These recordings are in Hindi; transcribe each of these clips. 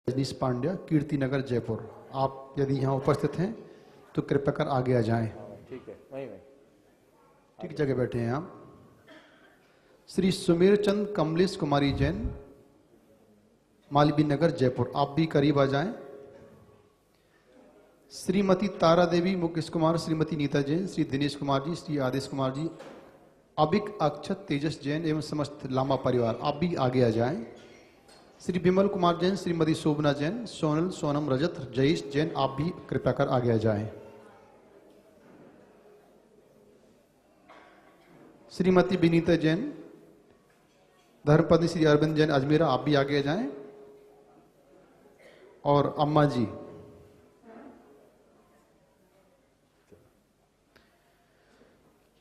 रजनीश पांड्या, कीर्ति नगर, जयपुर। आप यदि यहाँ उपस्थित हैं तो कृपया कर आगे आ जाएं। ठीक है, वहीं ठीक जगह बैठे हैं आप। श्री सुमेर चंद कमलेश कुमारी जैन, मालवीय नगर, जयपुर। आप भी करीब आ जाएं। श्रीमती तारा देवी, मुकेश कुमार, श्रीमती नीता जैन, श्री दिनेश कुमार जी, श्री आदेश कुमार जी, अबिक अक्षत तेजस जैन एवं समस्त लामा परिवार, आप भी आगे आ जाएं। श्री विमल कुमार जैन, श्रीमती शोभना जैन, सोनल, सोनम, रजत, जयेश जैन, आप भी कृपया कर आगे आ जाएं। श्रीमती विनीता जैन, धर्मपत्नी श्री अरविंद जैन, अजमेरा, आप भी आगे आ जाएं। और अम्मा जी,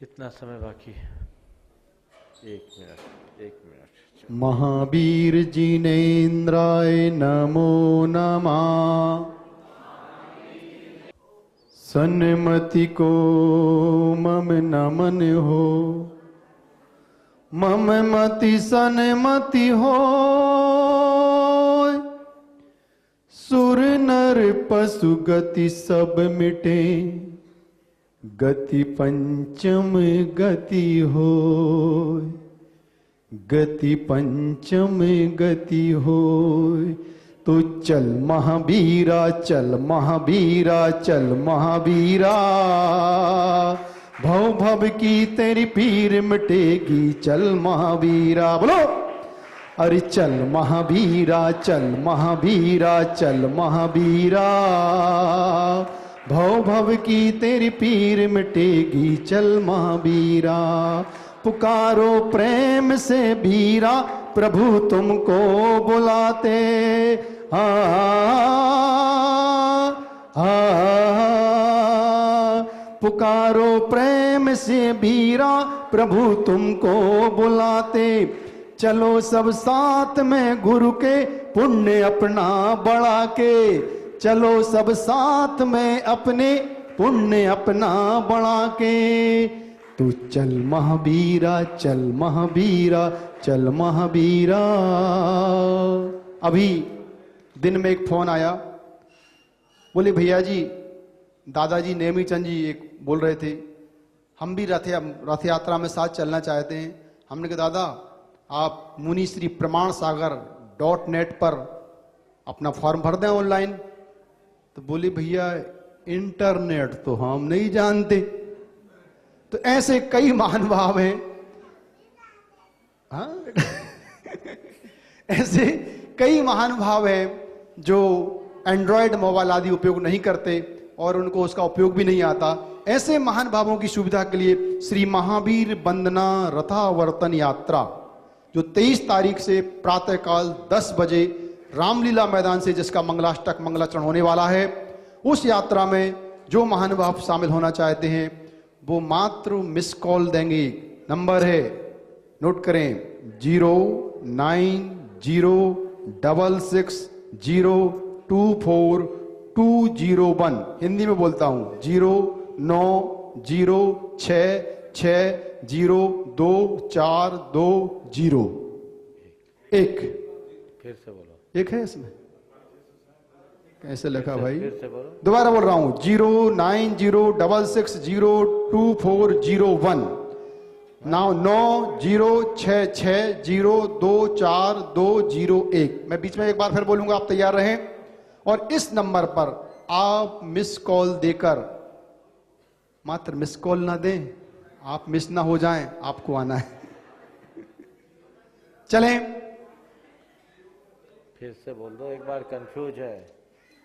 कितना समय बाकी है? 1 मिनट, 1 मिनट। महावीर जिनेन्द्राय नमो नमः। सन्मति को मम नमन हो, मम मति सन्मति हो। सुर नर पशु गति सब मिटे, गति पंचम गति हो। गति पंचम गति हो। तो चल महावीरा, चल महावीरा, चल महावीरा। भव भव की तेरी पीर मिटेगी, चल महावीरा। बोलो, अरे चल महावीरा, चल महावीरा, चल महावीरा। भव भव की तेरी पीर मिटेगी, चल महावीरा। पुकारो प्रेम से बीरा, प्रभु तुमको बुलाते। पुकारो प्रेम से बीरा, प्रभु तुमको बुलाते। चलो सब साथ में गुरु के पुण्य अपना बढ़ा के। चलो सब साथ में अपने पुण्य अपना बढ़ा के। तू चल महावीरा, चल महावीरा, चल महावीरा। अभी दिन में एक फोन आया, बोले भैया जी, दादाजी नेमीचंद जी एक बोल रहे थे, हम भी रथ यात्रा में साथ चलना चाहते हैं। हमने कहा दादा आप मुनिश्री प्रमाण सागर .net पर अपना फॉर्म भर दें ऑनलाइन। तो बोले भैया इंटरनेट तो हम नहीं जानते। तो ऐसे कई महानुभाव हैं, हाँ ऐसे कई महानुभाव हैं जो एंड्रॉयड मोबाइल आदि उपयोग नहीं करते और उनको उसका उपयोग भी नहीं आता। ऐसे महानुभावों की सुविधा के लिए श्री महावीर वंदना रथावर्तन यात्रा जो 23 तारीख से प्रातःकाल 10 बजे रामलीला मैदान से, जिसका मंगलाष्टक मंगलाचरण होने वाला है, उस यात्रा में जो महानुभाव शामिल होना चाहते हैं वो मात्र मिस कॉल देंगे। नंबर है, नोट करें, 09066024201। हिंदी में बोलता हूं, 09066024201। फिर से बोलो। एक है इसमें, कैसे लिखा भाई? फिर से बोलो। दोबारा बोल रहा हूं, 09066024201। 9066024201। मैं बीच में एक बार फिर बोलूंगा, आप तैयार रहें। और इस नंबर पर आप मिस कॉल देकर, मात्र मिस कॉल ना दें, आप मिस ना हो जाएं, आपको आना है। चलें, फिर से बोल दो, एक बार कंफ्यूज है।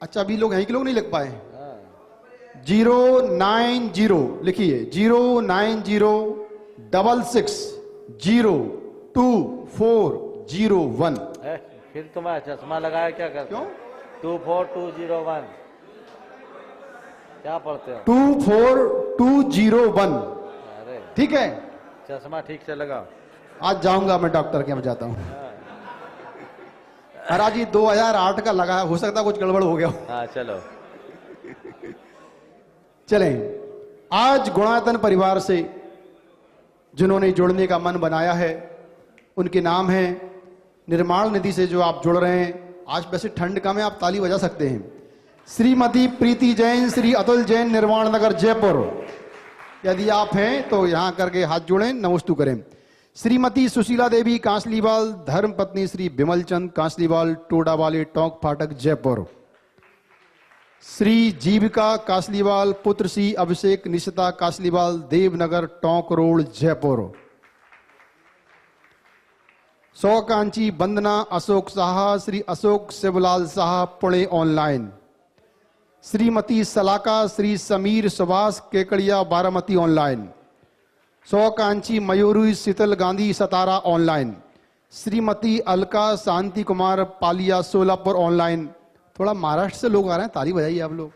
अच्छा अभी लोग हैं कि लोग नहीं लिख पाए? 090 लिखिए, 09066024201। फिर तुम्हारा चश्मा लगाया क्या करते? क्यों? 24201 क्या पढ़ते हो? 24201। अरे ठीक है, चश्मा ठीक से लगाओ। आज जाऊंगा मैं डॉक्टर के यहाँ जाता हूँ। महाराज जी 2008 का लगा, हो सकता कुछ गड़बड़ हो गया हो। हाँ चलो। चलें, आज गुणायतन परिवार से जिन्होंने जुड़ने का मन बनाया है, उनके नाम है निर्माण निधि से जो आप जुड़ रहे हैं, आज वैसे ठंड कम है, आप ताली बजा सकते हैं। श्रीमती प्रीति जैन, श्री अतुल जैन, निर्माण नगर, जयपुर। यदि आप हैं तो यहां करके हाथ जोड़ें, नमस्तु करें। श्रीमती सुशीला देवी कांसलीवाल, धर्मपत्नी श्री विमल चंद कांसलीवाल, टोडा वाले टोंक फाटक, जयपुर। श्री जीविका कासलीवाल, पुत्र श्री अभिषेक निशिता कासलीवाल, देवनगर टोंक रोड, जयपुर। सौकांची वंदना अशोक साहा, श्री अशोक शिवलाल साहा, पुणे ऑनलाइन। श्रीमती सलाका श्री समीर सुभाष केकड़िया, बारामती ऑनलाइन। सौकांची मयूरी शीतल गांधी सतारा ऑनलाइन। श्रीमती अलका शांति कुमार पालिया सोलापुर ऑनलाइन। थोड़ा महाराष्ट्र से लोग आ रहे हैं, ताली बजाइए आप लोग।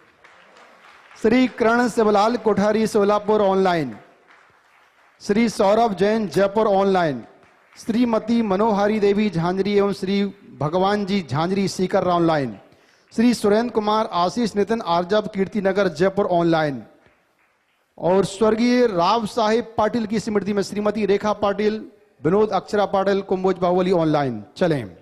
श्री करण शिवलाल कोठारी सोलापुर ऑनलाइन। श्री सौरभ जैन जयपुर ऑनलाइन। श्रीमती मनोहारी देवी झांझरी एवं श्री भगवान जी झांझरी सीकर ऑनलाइन। श्री सुरेंद्र कुमार आशीष नितिन आरजब कीर्तिनगर, जयपुर ऑनलाइन। और स्वर्गीय राव साहेब पाटिल की स्मृति में श्रीमती रेखा पाटिल, विनोद अक्षरा पाटिल, कुंभोज बाहुबली ऑनलाइन। चलें,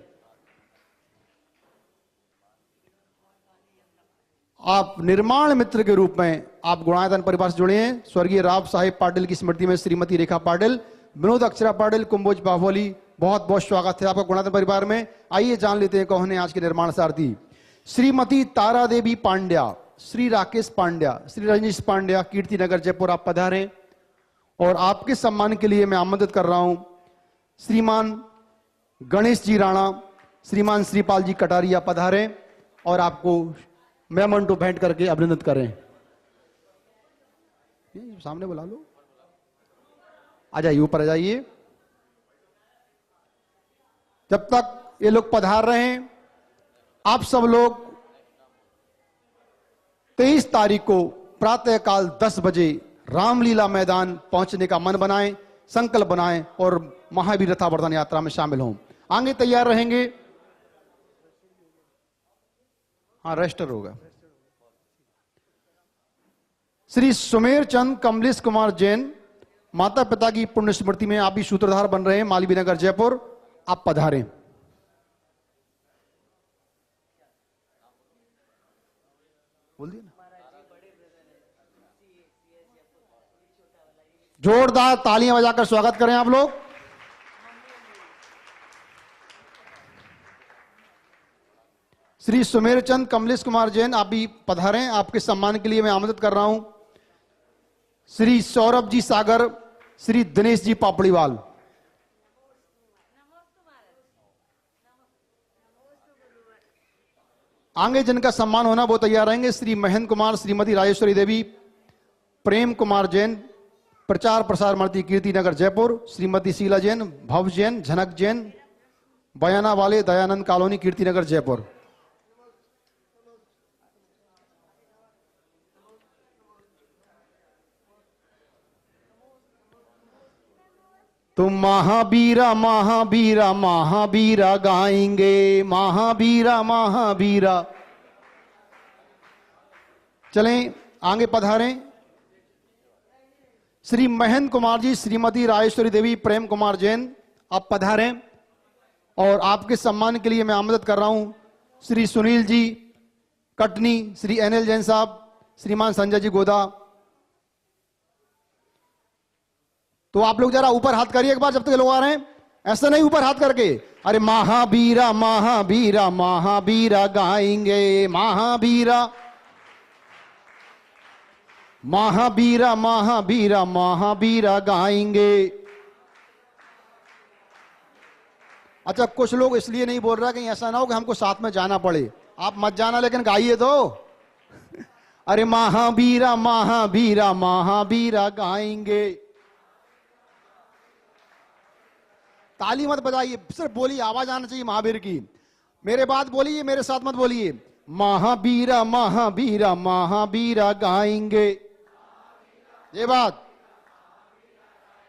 आप निर्माण मित्र के रूप में आप गुणायतन परिवार से जुड़े हैं। स्वर्गीय राव साहेब पाटिल की स्मृति में श्रीमती रेखा पाटिल, विनोद अक्षरा पाटिल, कुंभोज बाहुबली, बहुत बहुत स्वागत है आपका गुणायतन परिवार में। आइए जान लेते हैं कौन है आज के निर्माण सारथी। श्रीमती तारा देवी पांड्या, श्री राकेश पांड्या, श्री रजनीश पांड्या, कीर्तिनगर, जयपुर, आप पधारें। और आपके सम्मान के लिए मैं आमंत्रित कर रहा हूं श्रीमान गणेश जी राणा, श्रीमान श्रीपाल जी कटारिया, पधारें और आपको मेमोंटो भेंट करके अभिनंदन करें। सामने बुला लो, आ जाइए, ऊपर आ जाइए। जब तक ये लोग पधार रहे हैं, आप सब लोग 23 तारीख को प्रातःकाल 10 बजे रामलीला मैदान पहुंचने का मन बनाएं, संकल्प बनाएं और महावीर रथावर्धन यात्रा में शामिल हों। आगे तैयार रहेंगे। हाँ, रजिस्टर होगा। श्री सुमेर चंद कमलेश कुमार जैन, माता पिता की पुण्य स्मृति में आप भी सूत्रधार बन रहे हैं, मालवी नगर, जयपुर, आप पधारें। बोल दिया ना। जोरदार तालियां बजाकर स्वागत करें आप लोग। श्री सुमेर चंद कमलेश कुमार जैन, आप भी पधारें। आपके सम्मान के लिए मैं आमंत्रित कर रहा हूं श्री सौरभ जी सागर, श्री दिनेश जी पापड़ीवाल। आगे जिनका सम्मान होना वो तैयार रहेंगे। श्री महेंद्र कुमार, श्रीमती राजेश्वरी देवी, प्रेम कुमार जैन, प्रचार प्रसार मंत्री, कीर्तिनगर, जयपुर। श्रीमती शीला जैन, भव जैन, झनक जैन, बयाना वाले, दयानंद कॉलोनी, कीर्तिनगर, जयपुर। तुम महावीरा महावीरा महावीरा गाएंगे, महावीरा महावीरा। चलें, आगे पधारें। श्री महेंद्र कुमार जी, श्रीमती राजेश्वरी देवी, प्रेम कुमार जैन, आप पधारें। और आपके सम्मान के लिए मैं आमंत्रित कर रहा हूं श्री सुनील जी कटनी, श्री एनएल जैन साहब, श्रीमान संजय जी गोदा। तो आप लोग जरा ऊपर हाथ करिए एक बार, जब तक लोग आ रहे हैं। ऐसा नहीं ऊपर हाथ करके, अरे महावीरा महावीरा महावीरा गाएंगे, महावीरा महावीरा महावीरा महावीरा गाएंगे। अच्छा, कुछ लोग इसलिए नहीं बोल रहा कि ऐसा ना हो कि हमको साथ में जाना पड़े। आप मत जाना, लेकिन गाइए तो। अरे महावीरा महावीरा महावीरा गाएंगे। ताली मत बजाइए, सिर्फ बोलिए, आवाज आना चाहिए महावीर की। मेरे बात बोलिए, मेरे साथ मत बोलिए। महावीरा महावीरा महावीरा गाएंगे। ये बात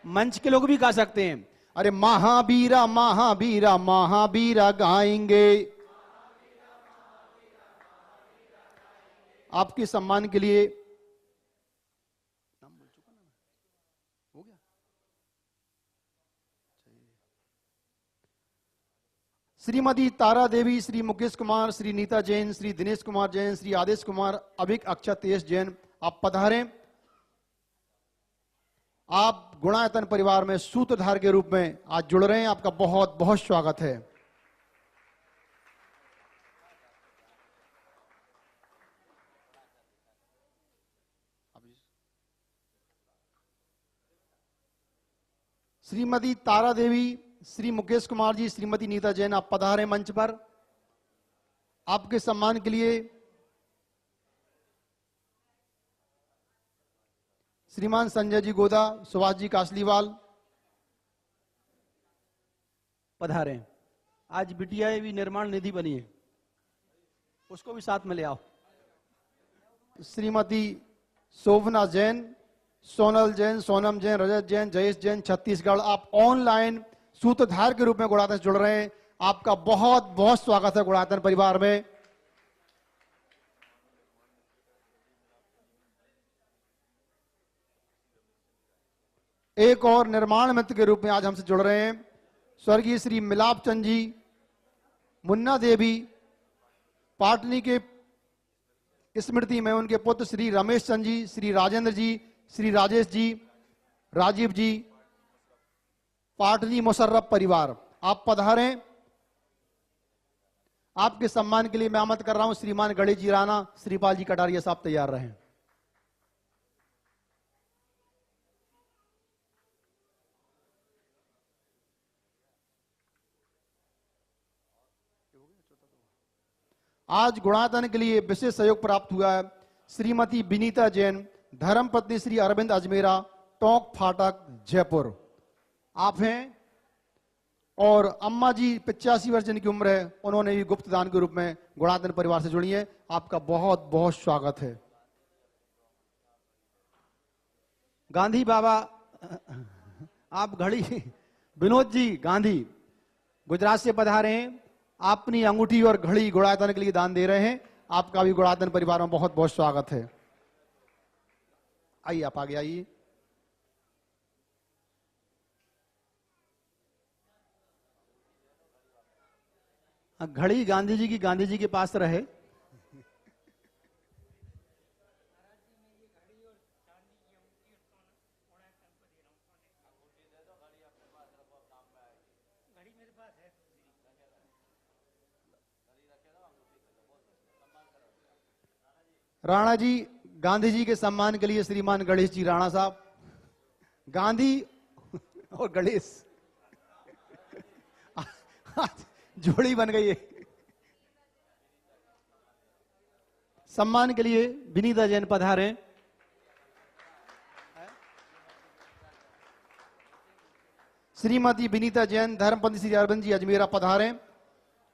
मंच के लोग भी गा सकते हैं। अरे महावीरा महावीरा महावीरा गाएंगे। आपके सम्मान के लिए हो गया। श्रीमती तारा देवी, श्री मुकेश कुमार, श्री नीता जैन, श्री दिनेश कुमार जैन, श्री आदेश कुमार, अभिक अक्षत तेज जैन, आप पधारें। आप गुणायतन परिवार में सूत्रधार के रूप में आज जुड़ रहे हैं, आपका बहुत बहुत स्वागत है। श्रीमती तारा देवी, श्री मुकेश कुमार जी, श्रीमती नीता जैन, आप पधारें मंच पर। आपके सम्मान के लिए श्रीमान संजय जी गोदा, सुभाष जी कासलीवाल पधारें। आज बिटिया भी निर्माण निधि बनी है, उसको भी साथ में ले आओ। श्रीमती शोभना जैन, सोनल जैन, सोनम जैन, रजत जैन, जयेश जैन, छत्तीसगढ़, आप ऑनलाइन सूत्रधार के रूप में गुणायतन से जुड़ रहे हैं, आपका बहुत बहुत स्वागत है गुणायतन परिवार में। एक और निर्माण मित्र के रूप में आज हमसे जुड़ रहे हैं स्वर्गीय श्री मिलाप चंद जी, मुन्ना देवी, पाटनी के स्मृति में उनके पुत्र श्री रमेश चंद जी, श्री राजेंद्र जी, श्री राजेश जी, राजीव जी, पाटनी मुशर्रफ परिवार, आप पधारें। आपके सम्मान के लिए मैं आमंत्रित कर रहा हूं श्रीमान गणेश जी राणा, श्रीपाल जी कटारिया साहब तैयार रहें। आज गुणायतन के लिए विशेष सहयोग प्राप्त हुआ है श्रीमती विनीता जैन, धर्मपत्नी श्री अरविंद अजमेरा, टोंक फाटक जयपुर, आप हैं। और अम्मा जी 85 वर्ष जिनकी उम्र है, उन्होंने भी गुप्त दान के रूप में गुणायतन परिवार से जुड़ी है, आपका बहुत बहुत स्वागत है। गांधी बाबा, आप घड़ी, विनोद जी गांधी गुजरात से पधारे हैं, आप अपनी अंगूठी और घड़ी गुणायतन के लिए दान दे रहे हैं, आपका भी गुणायतन परिवार में बहुत बहुत स्वागत है। आइए, आप आगे आइए। घड़ी गांधी जी के पास रहे। राणा जी, गांधी जी के सम्मान के लिए श्रीमान गणेश जी राणा साहब, गांधी और गणेश जोड़ी बन गई है। सम्मान के लिए विनीता जैन पधारे। श्रीमती विनीता जैन, धर्मपत्नी श्री अरविंद जी अजमेरा पधारे।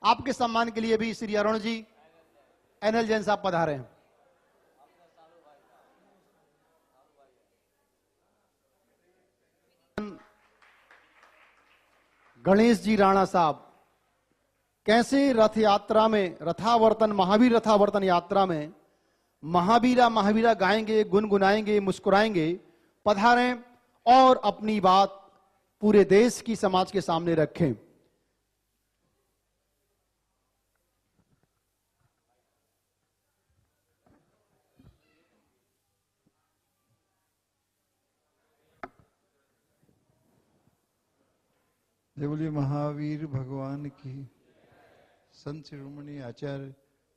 आपके सम्मान के लिए भी श्री अरुण जी, एनएल जैन साहब पधारे। गणेश जी राणा साहब, कैसे रथ यात्रा में, रथावर्तन, महावीर रथावर्तन यात्रा में महावीरा महावीरा गाएंगे, गुनगुनाएंगे, मुस्कुराएंगे, पधारें और अपनी बात पूरे देश की समाज के सामने रखें। जय बोलिए महावीर भगवान की, संत शिरोमणि आचार्य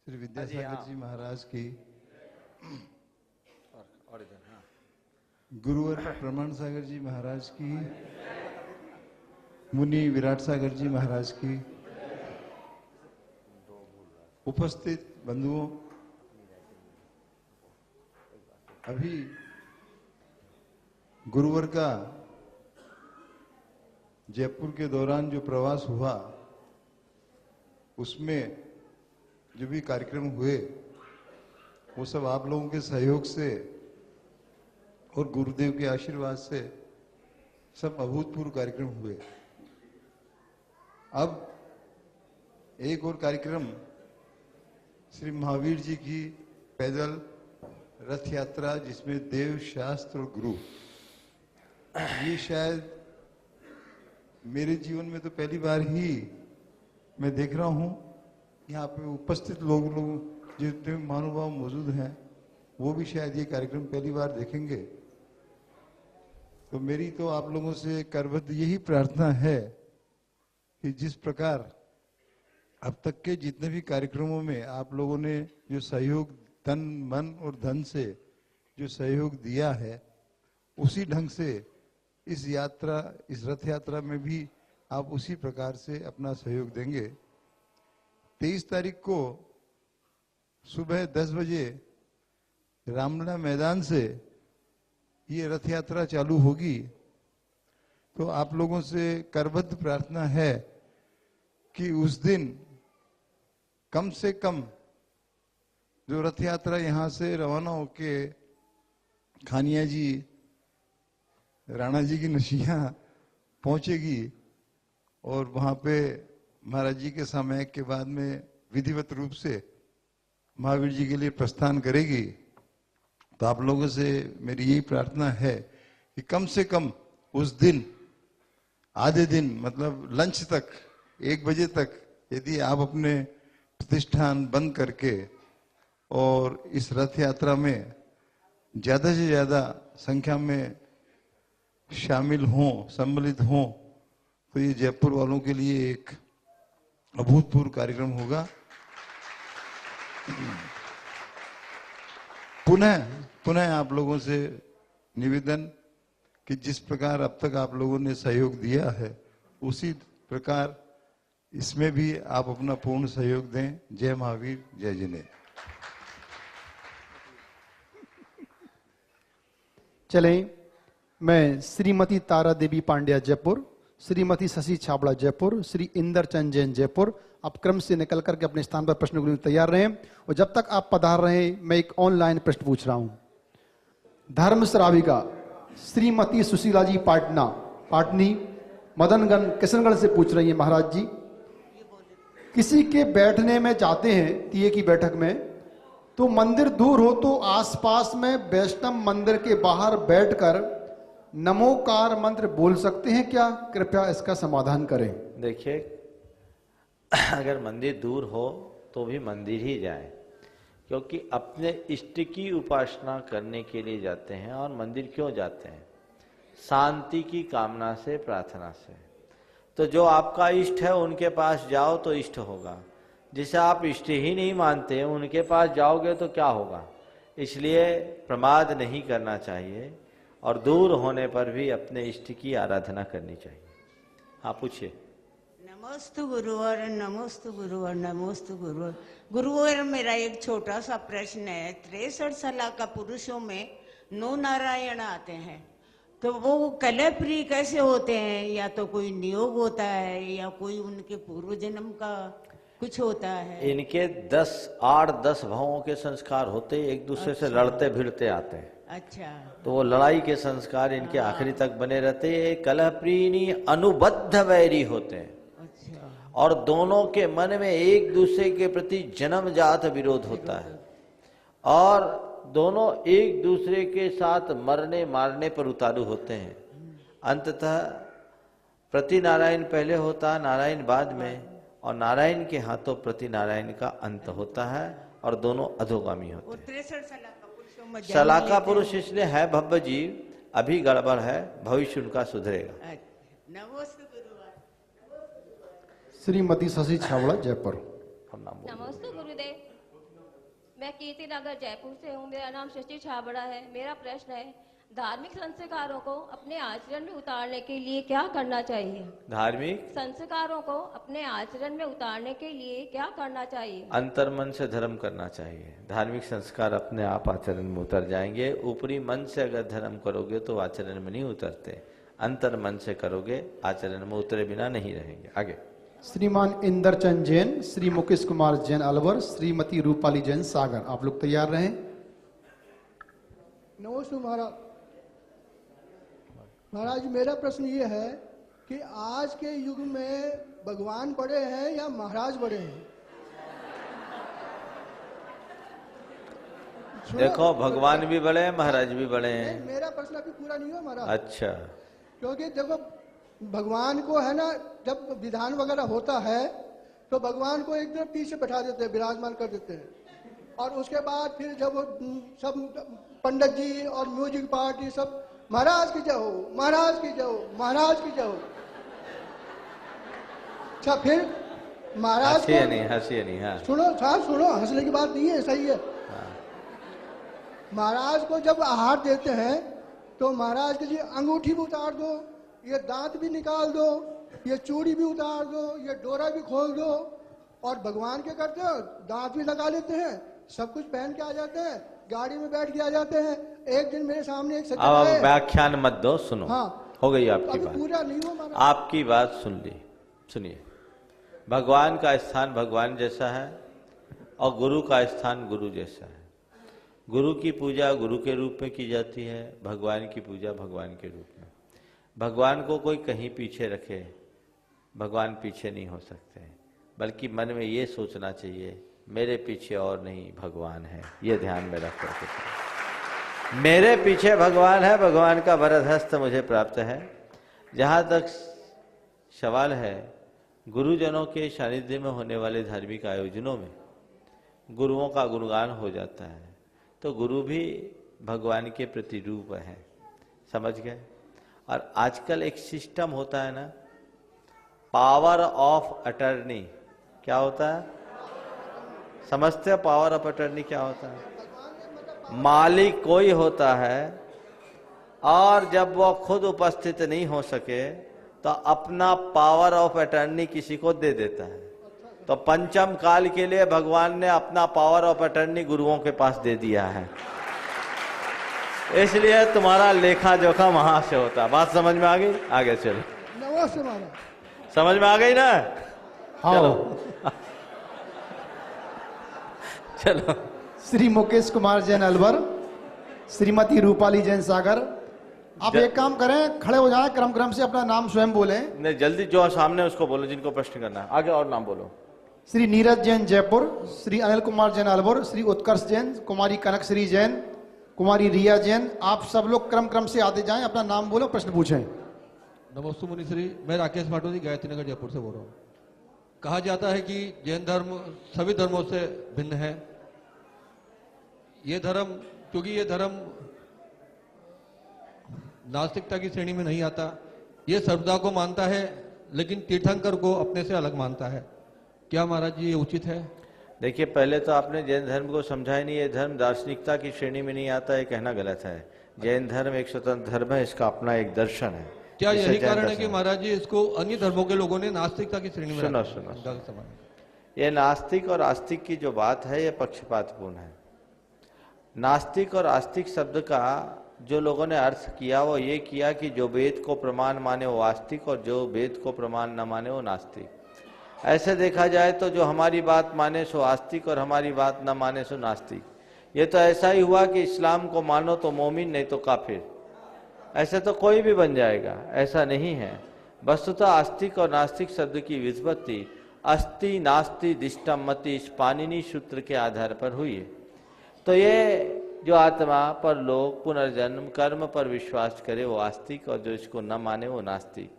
श्री विद्यासागर जी महाराज की, और इधर, हाँ। गुरुवर प्रमाण सागर जी महाराज की, मुनि विराट सागर जी महाराज की, उपस्थित बंधुओं, अभी गुरुवर का जयपुर के दौरान जो प्रवास हुआ, उसमें जो भी कार्यक्रम हुए वो सब आप लोगों के सहयोग से और गुरुदेव के आशीर्वाद से सब अभूतपूर्व कार्यक्रम हुए। अब एक और कार्यक्रम श्री महावीर जी की पैदल रथ यात्रा, जिसमें देव, शास्त्र और गुरु, ये शायद मेरे जीवन में तो पहली बार ही मैं देख रहा हूँ यहाँ पे उपस्थित लोग जितने महानुभाव मौजूद हैं वो भी शायद ये कार्यक्रम पहली बार देखेंगे। तो मेरी तो आप लोगों से करबद्ध यही प्रार्थना है कि जिस प्रकार अब तक के जितने भी कार्यक्रमों में आप लोगों ने जो सहयोग तन मन और धन से जो सहयोग दिया है, उसी ढंग से इस यात्रा, इस रथ यात्रा में भी आप उसी प्रकार से अपना सहयोग देंगे। 23 तारीख को सुबह 10 बजे रामलीला मैदान से ये रथ यात्रा चालू होगी। तो आप लोगों से करबद्ध प्रार्थना है कि उस दिन कम से कम जो रथ यात्रा यहाँ से रवाना होके खानिया जी, राणा जी की नशिया पहुंचेगी और वहां पे महाराज जी के सामयिक के बाद में विधिवत रूप से महावीर जी के लिए प्रस्थान करेगी। तो आप लोगों से मेरी यही प्रार्थना है कि कम से कम उस दिन आधे दिन, मतलब लंच तक, 1 बजे तक, यदि आप अपने प्रतिष्ठान बंद करके और इस रथ यात्रा में ज्यादा से ज्यादा संख्या में शामिल हों, सम्मिलित हों, तो ये जयपुर वालों के लिए एक अभूतपूर्व कार्यक्रम होगा। पुनः आप लोगों से निवेदन कि जिस प्रकार अब तक आप लोगों ने सहयोग दिया है, उसी प्रकार इसमें भी आप अपना पूर्ण सहयोग दें। जय महावीर, जय जिनेन्द्र। चलें, मैं श्रीमती तारा देवी पांड्या जयपुर, श्रीमती शशि छाबड़ा जयपुर, श्री इंदर चंद जैन जयपुर, आप क्रम से निकल करके अपने स्थान पर प्रश्न के लिए तैयार रहें। और जब तक आप पधार रहे हैं, मैं एक ऑनलाइन प्रश्न पूछ रहा हूं। धर्म श्राविका श्रीमती सुशीला जी पाटनी मदनगढ़ किशनगढ़ से पूछ रही है, महाराज जी, किसी के बैठने में जाते हैं तिये की बैठक में, तो मंदिर दूर हो तो आसपास में वैष्णव मंदिर के बाहर बैठकर नमोकार मंत्र बोल सकते हैं क्या? कृपया इसका समाधान करें। देखिए, अगर मंदिर दूर हो तो भी मंदिर ही जाए, क्योंकि अपने इष्ट की उपासना करने के लिए जाते हैं। और मंदिर क्यों जाते हैं? शांति की कामना से, प्रार्थना से। तो जो आपका इष्ट है उनके पास जाओ तो इष्ट होगा। जिसे आप इष्ट ही नहीं मानते उनके पास जाओगे तो क्या होगा? इसलिए प्रमाद नहीं करना चाहिए और दूर होने पर भी अपने इष्ट की आराधना करनी चाहिए। हाँ, पूछिए। नमोस्तु गुरुवर, नमोस्तु गुरुवर, नमोस्तु गुरुवर। गुरुवर, मेरा एक छोटा सा प्रश्न है। 63 साल का पुरुषों में 9 नारायण आते हैं, तो वो कलहप्रिय कैसे होते हैं? या तो कोई नियोग होता है या कोई उनके पूर्व जन्म का कुछ होता है? इनके 8-10 भावों के संस्कार होते, एक दूसरे से लड़ते भिड़ते आते हैं। अच्छा, तो वो लड़ाई के संस्कार इनके आखिरी तक बने रहते हैं। कलहप्रिय अनुबद्ध वैरी होते हैं। अच्छा। और दोनों के मन में एक दूसरे के प्रति जन्मजात विरोध होता है और दोनों एक दूसरे के साथ मरने मारने पर उतारू होते हैं। अंततः प्रति नारायण पहले होता है, नारायण बाद में, और नारायण के हाथों प्रति नारायण का अंत होता है और दोनों अधोगामी होते हैं। 63 साल का पुरुषों में सलाका पुरुष इसलिए है भव्य जीव, अभी गड़बड़ है, भविष्य उनका सुधरेगा। नमोस्तु गुरुवर। श्रीमती शशि छाबड़ा जयपुर। हम नाम बोल। नमस्ते गुरुदेव, मैं कीर्ति नगर जयपुर से हूँ। मेरा नाम शशि छाबड़ा है। मेरा प्रश्न है, धार्मिक संस्कारों को अपने आचरण में उतारने के लिए क्या करना चाहिए? धार्मिक संस्कारों को अपने आचरण में उतारने के लिए क्या करना चाहिए? अंतर्मन से धर्म करना चाहिए। धार्मिक संस्कार अपने आप आचरण में उतर जाएंगे। ऊपरी मन से अगर धर्म करोगे तो आचरण में नहीं उतरते। अंतर्मन से करोगे, आचरण में उतरे बिना नहीं रहेंगे। आगे। श्रीमान इंदर चंद जैन, श्री मुकेश कुमार जैन अलवर, श्रीमती रूपाली जैन सागर, आप लोग तैयार रहें। नमस्ते महाराज। महाराज, मेरा प्रश्न ये है कि आज के युग में भगवान बड़े हैं या महाराज बड़े हैं? देखो, भगवान भी बड़े हैं, महाराज भी बड़े हैं। मेरा प्रश्न अभी पूरा नहीं हुआ महाराज। अच्छा। क्योंकि देखो, भगवान को है ना, जब विधान वगैरह होता है तो भगवान को एक तरफ पीछे बैठा देते हैं, विराजमान कर देते हैं। और उसके बाद फिर जब वो सब पंडित जी और म्यूजिक पार्टी सब महाराज की जय हो, महाराज की जय हो, महाराज की जय हो। अच्छा, फिर महाराज हंसिए को नहीं, हंसिए नहीं। हाँ, सुनो साहब, सुनो, हंसने की बात नहीं है, सही है। महाराज को जब आहार देते हैं तो महाराज के लिए अंगूठी भी उतार दो, ये दांत भी निकाल दो, ये चूड़ी भी उतार दो, ये डोरा भी खोल दो। और भगवान क्या करते हैं, दांत भी लगा लेते हैं, सब कुछ पहन के आ जाते हैं, गाड़ी में बैठ के आ जाते हैं। एक दिन मेरे सामने एक सज्जन अब आए। व्याख्यान मत दो, सुनो। हाँ, हो गई आपकी अभी बात, पूरा नहीं हो महाराज। आपकी बात सुन ली। सुनिए, भगवान का स्थान भगवान जैसा है और गुरु का स्थान गुरु जैसा है। गुरु की पूजा गुरु के रूप में की जाती है, भगवान की पूजा भगवान के रूप में। भगवान को कोई कहीं पीछे रखे, भगवान पीछे नहीं हो सकते, बल्कि मन में ये सोचना चाहिए मेरे पीछे और नहीं भगवान है। ये ध्यान में रख करके चलो। मेरे पीछे भगवान है, भगवान का वरद हस्त मुझे प्राप्त है। जहाँ तक सवाल है गुरुजनों के सानिध्य में होने वाले धार्मिक आयोजनों में गुरुओं का गुणगान हो जाता है, तो गुरु भी भगवान के प्रतिरूप है, समझ गए। और आजकल एक सिस्टम होता है ना, पावर ऑफ अटर्नी। क्या होता है, समझते हो पावर ऑफ अटर्नी क्या होता है? मालिक कोई होता है और जब वो खुद उपस्थित नहीं हो सके तो अपना पावर ऑफ अटर्नी किसी को दे देता है। तो पंचम काल के लिए भगवान ने अपना पावर ऑफ अटर्नी गुरुओं के पास दे दिया है, इसलिए तुम्हारा लेखा जोखा वहां से होता है। बात समझ में आ गई? आगे चलो। नमस्ते महाराज। समझ में आ गई ना? चलो चलो। श्री मुकेश कुमार जैन अलवर, श्रीमती रूपाली जैन सागर, आप एक काम करें, खड़े हो जाएं, क्रम क्रम से अपना नाम स्वयं बोलें। नहीं, जल्दी जो सामने उसको बोलो जिनको प्रश्न करना है। आगे और नाम बोलो। श्री नीरज जैन जयपुर, श्री अनिल कुमार जैन अलवर, श्री उत्कर्ष जैन, कुमारी कनक श्री जैन, कुमारी रिया जैन। आप सब लोग क्रम क्रम से आते जाएं, अपना नाम बोलो, प्रश्न पूछें। नमस्ते मुनिश्री, मैं राकेश माटोदी गायत्री नगर जयपुर से बोल रहा हूँ। कहा जाता है कि जैन धर्म सभी धर्मों से भिन्न है। ये धर्म, क्योंकि ये धर्म नास्तिकता की श्रेणी में नहीं आता, ये सर्वदा को मानता है, लेकिन तीर्थंकर को अपने से अलग मानता है। क्या महाराज जी ये उचित है? देखिए, पहले तो आपने जैन धर्म को समझा ही नहीं। ये धर्म दार्शनिकता की श्रेणी में नहीं आता, ये कहना गलत है। जैन धर्म एक स्वतंत्र धर्म है, इसका अपना एक दर्शन है। क्या जिसे यही जैन कारण है दर्शन कि महाराज जी इसको अन्य धर्मों के लोगों ने नास्तिकता की श्रेणी में सुनो रखा? सुनो, गलत समझ। ये नास्तिक और आस्तिक की जो बात है, ये पक्षपातपूर्ण है। नास्तिक और आस्तिक शब्द का जो लोगों ने अर्थ किया वो ये किया कि जो वेद को प्रमाण माने वो आस्तिक और जो वेद को प्रमाण न माने वो नास्तिक। ऐसे देखा जाए तो जो हमारी बात माने सो आस्तिक और हमारी बात न माने सो नास्तिक। ये तो ऐसा ही हुआ कि इस्लाम को मानो तो मोमिन, नहीं तो काफिर। ऐसे तो कोई भी बन जाएगा, ऐसा नहीं है। वस्तुतः आस्तिक और नास्तिक शब्द की व्युत्पत्ति अस्ति नास्ति दिष्टम मति इस पाणिनि सूत्र के आधार पर हुई है। तो ये जो आत्मा पर लोग पुनर्जन्म कर्म पर विश्वास करे वो आस्तिक और जो इसको न माने वो नास्तिक।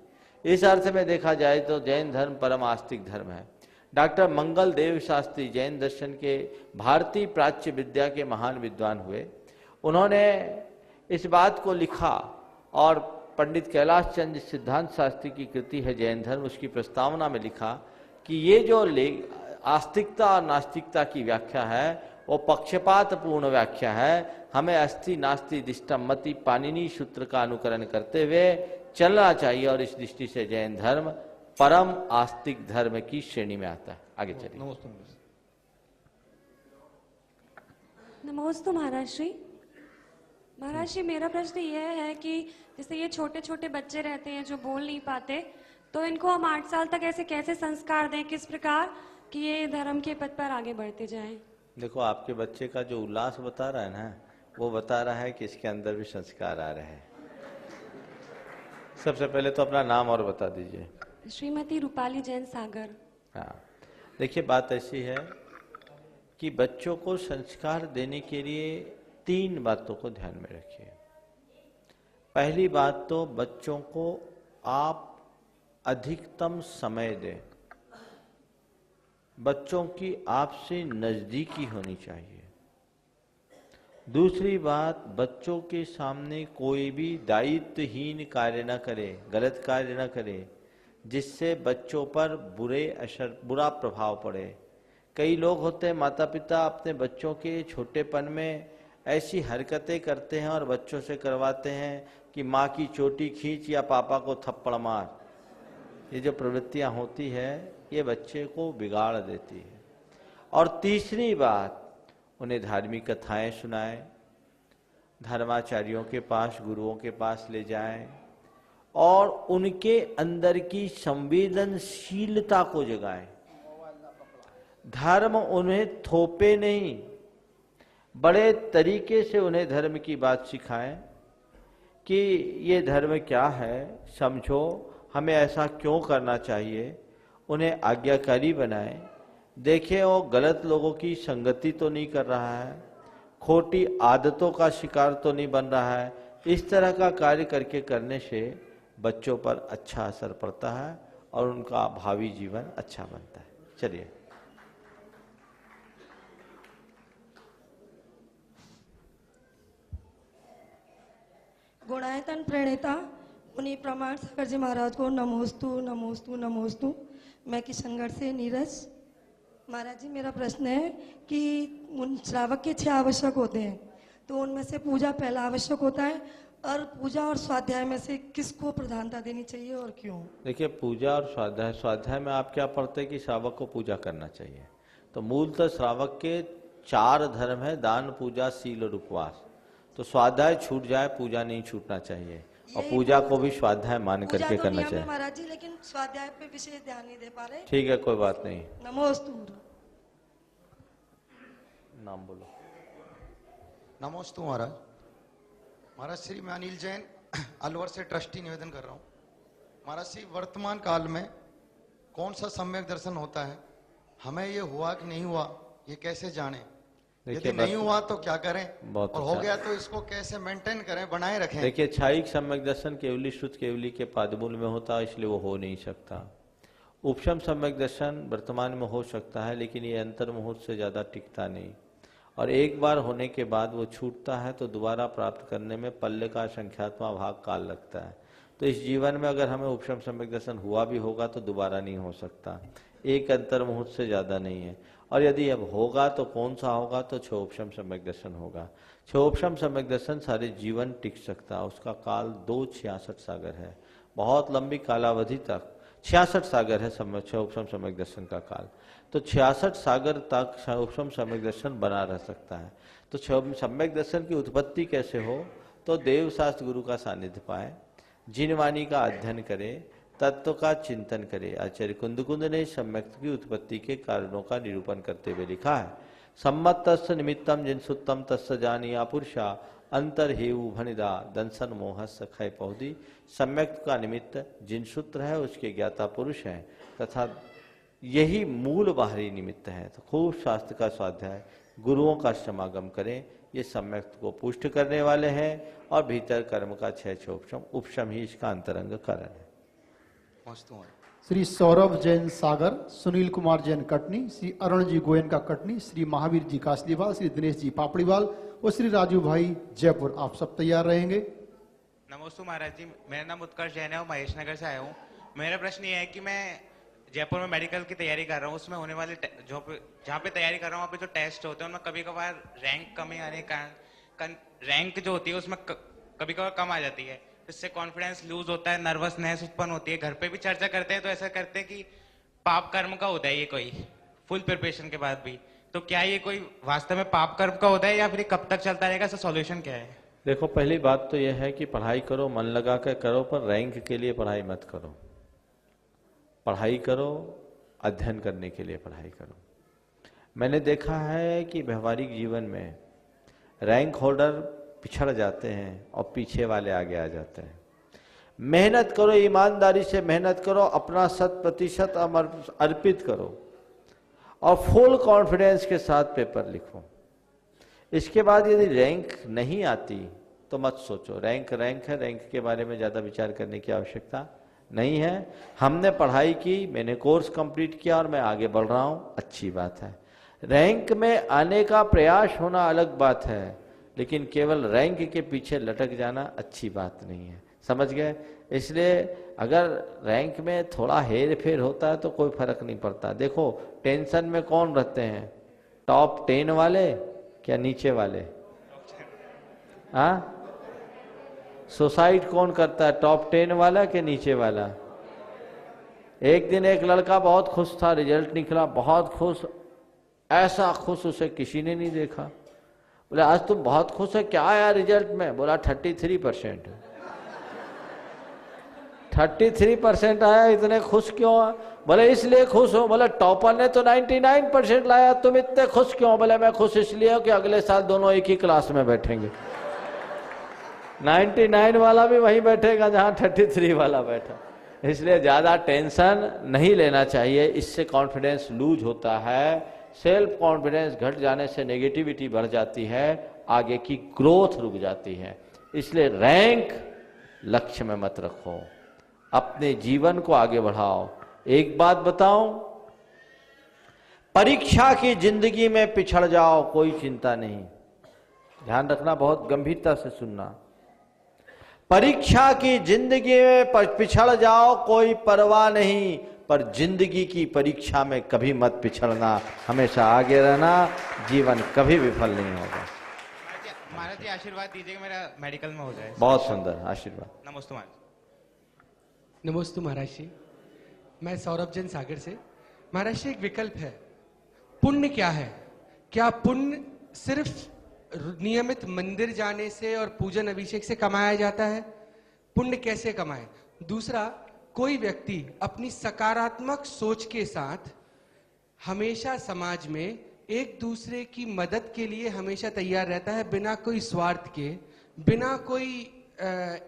इस अर्थ में देखा जाए तो जैन धर्म परम आस्तिक धर्म है। डॉक्टर मंगल देव शास्त्री जैन दर्शन के भारतीय प्राच्य विद्या के महान विद्वान हुए। उन्होंने इस बात को लिखा और पंडित कैलाश चंद्र सिद्धांत शास्त्री की कृति है जैन धर्म, उसकी प्रस्तावना में लिखा कि ये जो आस्तिकता और नास्तिकता की व्याख्या है वो पक्षपातपूर्ण व्याख्या है। हमें अस्ति नास्ति दिष्टम मति पाणिनि सूत्र का अनुकरण करते हुए चलना चाहिए और इस दृष्टि से जैन धर्म परम आस्तिक धर्म की श्रेणी में आता है। आगे चलिए। नमस्ते। नमोस्तु महाराज श्री। महाराज जी, मेरा प्रश्न यह है कि जैसे ये छोटे छोटे बच्चे रहते हैं जो बोल नहीं पाते, तो इनको हम 8 साल तक ऐसे कैसे संस्कार दें, किस प्रकार कि ये धर्म के पथ पर आगे बढ़ते जाएं? देखो, आपके बच्चे का जो उल्लास बता रहा है ना, वो बता रहा है कि इसके अंदर भी संस्कार आ रहे हैं। सबसे पहले तो अपना नाम और बता दीजिए। श्रीमती रूपाली जैन सागर। हाँ, देखिए बात ऐसी है कि बच्चों को संस्कार देने के लिए 3 बातों को ध्यान में रखिए। पहली बात तो बच्चों को आप अधिकतम समय दें। बच्चों की आपसे नजदीकी होनी चाहिए। दूसरी बात, बच्चों के सामने कोई भी दायित्वहीन कार्य न करे, गलत कार्य न करे, जिससे बच्चों पर बुरा प्रभाव पड़े। कई लोग होते हैं माता पिता अपने बच्चों के छोटेपन में ऐसी हरकतें करते हैं और बच्चों से करवाते हैं कि माँ की चोटी खींच या पापा को थप्पड़ मार। ये जो प्रवृत्तियां होती है ये बच्चे को बिगाड़ देती है। और तीसरी बात, उन्हें धार्मिक कथाएं सुनाएं, धर्माचार्यों के पास, गुरुओं के पास ले जाएं और उनके अंदर की संवेदनशीलता को जगाएं। धर्म उन्हें थोपे नहीं, बड़े तरीके से उन्हें धर्म की बात सिखाएं कि ये धर्म क्या है, समझो, हमें ऐसा क्यों करना चाहिए। उन्हें आज्ञाकारी बनाएं। देखें वो गलत लोगों की संगति तो नहीं कर रहा है, खोटी आदतों का शिकार तो नहीं बन रहा है। इस तरह का कार्य करने से बच्चों पर अच्छा असर पड़ता है और उनका भावी जीवन अच्छा बनता है। चलिए। गुणायतन प्रणेता मुनि प्रमाण सागर जी महाराज को नमोस्तु नमोस्तु नमोस्तु। मैं किशनगढ़ से नीरज। महाराज जी, मेरा प्रश्न है कि उन श्रावक के 6 आवश्यक होते हैं, तो उनमें से पूजा पहला आवश्यक होता है, और पूजा और स्वाध्याय में से किसको प्रधानता देनी चाहिए और क्यों? देखिए, पूजा और स्वाध्याय में आप क्या पढ़ते हैं कि श्रावक को पूजा करना चाहिए। तो मूलतः श्रावक के 4 धर्म है, दान, पूजा, शील और उपवास। तो स्वाध्याय छूट जाए, पूजा नहीं छूटना चाहिए, और पूजा को भी स्वाध्याय मान करके करना चाहिए। महाराज जी, लेकिन स्वाध्याय पे विशेष ध्यान नहीं दे पा रहे। ठीक है, कोई बात नहीं। नमोस्तु। नाम बोलो। नमोस्तु महाराज। महाराज श्री मैं अनिल जैन अलवर से ट्रस्टी निवेदन कर रहा हूँ। महाराज श्री, वर्तमान काल में कौन सा सम्यक दर्शन होता है, हमें ये हुआ कि नहीं हुआ, ये कैसे जाने? यदि नहीं हुआ तो क्या करें, और हो गया तो इसको कैसे मेंटेन करें, बनाए रखें? देखिए, छायिक सम्यक दर्शन केवली श्रुत केवली के पादमूल में होता है, इसलिए वो हो नहीं सकता। उपशम सम्यक दर्शन वर्तमान में हो सकता है, लेकिन ये अंतर मुहूर्त से ज्यादा टिकता नहीं, और एक बार होने के बाद वो छूटता है, तो दोबारा प्राप्त करने में पल्ले का संख्यात्मक भाग काल लगता है। तो इस जीवन में अगर हमें उपशम सम्यक दर्शन हुआ भी होगा तो दोबारा नहीं हो सकता, एक अंतर मुहूर्त से ज्यादा नहीं है। और यदि अब होगा तो कौन सा होगा, तो क्षोभशम सम्यक दर्शन होगा। क्षोभशम सम्यक दर्शन सारे जीवन टिक सकता है, उसका काल 266 सागर है, बहुत लंबी कालावधि तक 66 सागर है क्षोभशम सम्यक दर्शन का काल। तो 66 सागर तक क्षोभशम सम्यक दर्शन बना रह सकता है। तो क्षोभ सम्यक दर्शन की उत्पत्ति कैसे हो, तो देवशास्त्र गुरु का सानिध्य पाए, जिनवाणी का अध्ययन करे, तत्व का चिंतन करे। आचार्य कुंदकुंद ने सम्यक की उत्पत्ति के कारणों का निरूपण करते हुए लिखा है, सम्मत तस्य निमित्तम जिनसुत्तम तस्य जानिया पुरुषा अंतर्हेउ भनिदा दंसन मोहस खय पौधी। सम्यक का निमित्त जिन सूत्र है उसके ज्ञाता पुरुष हैं, तथा यही मूल बाहरी निमित्त है। तो खूब शास्त्र का स्वाध्याय, गुरुओं का समागम करें, ये सम्यक को पुष्ट करने वाले हैं, और भीतर कर्म का क्षय उपशम ही इसका अंतरंग कारण है। श्री सौरभ जैन सागर, सुनील कुमार जैन कटनी, श्री अरुण जी गोयन का कटनी, श्री महावीर जी कासलीवाल, श्री दिनेश जी पापड़ीवाल और श्री राजू भाई जयपुर। आप सब तैयार रहेंगे? नमस्ते महाराज जी, मेरा नाम उत्कर्ष जैन है और महेश नगर से आया हूँ। मेरा प्रश्न ये है कि मैं जयपुर में मेडिकल की तैयारी कर रहा हूँ, उसमें होने वाले जहाँ पे तैयारी कर रहा हूँ वहाँ पे जो टेस्ट होते हैं उनमें कभी कभार रैंक कमी आने के कारण रैंक जो होती है उसमें कभी कभार कम आ जाती है, इससे कॉन्फिडेंस लूज होता है, नर्वसनेस उत्पन्न होती है। घर पे भी चर्चा करते हैं तो ऐसा करते हैं कि पाप कर्म का होता है ये कोई फुल प्रिपरेशन के बाद भी, तो क्या ये कोई वास्तव में पाप कर्म का होता है या फिर कब तक चलता रहेगा, इसका सॉल्यूशन क्या है? देखो, पहली बात तो यह है कि पढ़ाई करो, मन लगा कर करो, पर रैंक के लिए पढ़ाई मत करो। पढ़ाई करो, अध्ययन करने के लिए पढ़ाई करो। मैंने देखा है कि व्यवहारिक जीवन में रैंक होल्डर पिछड़ जाते हैं और पीछे वाले आगे आ जाते हैं। मेहनत करो, ईमानदारी से मेहनत करो, अपना 100% अर्पित करो और फुल कॉन्फिडेंस के साथ पेपर लिखो। इसके बाद यदि रैंक नहीं आती तो मत सोचो, रैंक है, रैंक के बारे में ज़्यादा विचार करने की आवश्यकता नहीं है। हमने पढ़ाई की, मैंने कोर्स कंप्लीट किया और मैं आगे बढ़ रहा हूँ, अच्छी बात है। रैंक में आने का प्रयास होना अलग बात है, लेकिन केवल रैंक के पीछे लटक जाना अच्छी बात नहीं है, समझ गए। इसलिए अगर रैंक में थोड़ा हेर फेर होता है तो कोई फर्क नहीं पड़ता। देखो टेंशन में कौन रहते हैं, टॉप 10 वाले क्या नीचे वाले? हाँ, सुसाइड कौन करता है, टॉप 10 वाला कि नीचे वाला? एक दिन एक लड़का बहुत खुश था, रिजल्ट निकला, बहुत खुश, ऐसा खुश उसे किसी ने नहीं देखा। बोले आज तुम बहुत खुश है, क्या आया रिजल्ट में? बोला 33%। 33% आया, इतने खुश क्यों? बोले इसलिए खुश हो। बोले टॉपर ने तो 99% लाया, तुम इतने खुश क्यों? बोले मैं खुश इसलिए हूं कि अगले साल दोनों एक ही क्लास में बैठेंगे। 99 वाला भी वहीं बैठेगा जहां 33 वाला बैठा। इसलिए ज्यादा टेंशन नहीं लेना चाहिए, इससे कॉन्फिडेंस लूज होता है, सेल्फ कॉन्फिडेंस घट जाने से नेगेटिविटी बढ़ जाती है, आगे की ग्रोथ रुक जाती है। इसलिए रैंक लक्ष्य में मत रखो, अपने जीवन को आगे बढ़ाओ। एक बात बताऊं, परीक्षा की जिंदगी में पिछड़ जाओ कोई चिंता नहीं, ध्यान रखना, बहुत गंभीरता से सुनना। परीक्षा की जिंदगी में पिछड़ जाओ कोई परवाह नहीं, पर जिंदगी की परीक्षा में कभी मत पिछड़ना, हमेशा आगे रहना, जीवन कभी विफल नहीं होगा। महाराज जी आशीर्वाद दीजिएगा मेरा मेडिकल में हो जाए। बहुत सुंदर आशीर्वाद। नमस्ते महाराज। नमस्ते महाराज जी, मैं सौरभ जैन सागर से। महाराज जी एक विकल्प है, पुण्य क्या है? क्या पुण्य सिर्फ नियमित मंदिर जाने से और पूजन अभिषेक से कमाया जाता है? पुण्य कैसे कमाए? दूसरा, कोई व्यक्ति अपनी सकारात्मक सोच के साथ हमेशा समाज में एक दूसरे की मदद के लिए हमेशा तैयार रहता है, बिना कोई स्वार्थ के, बिना कोई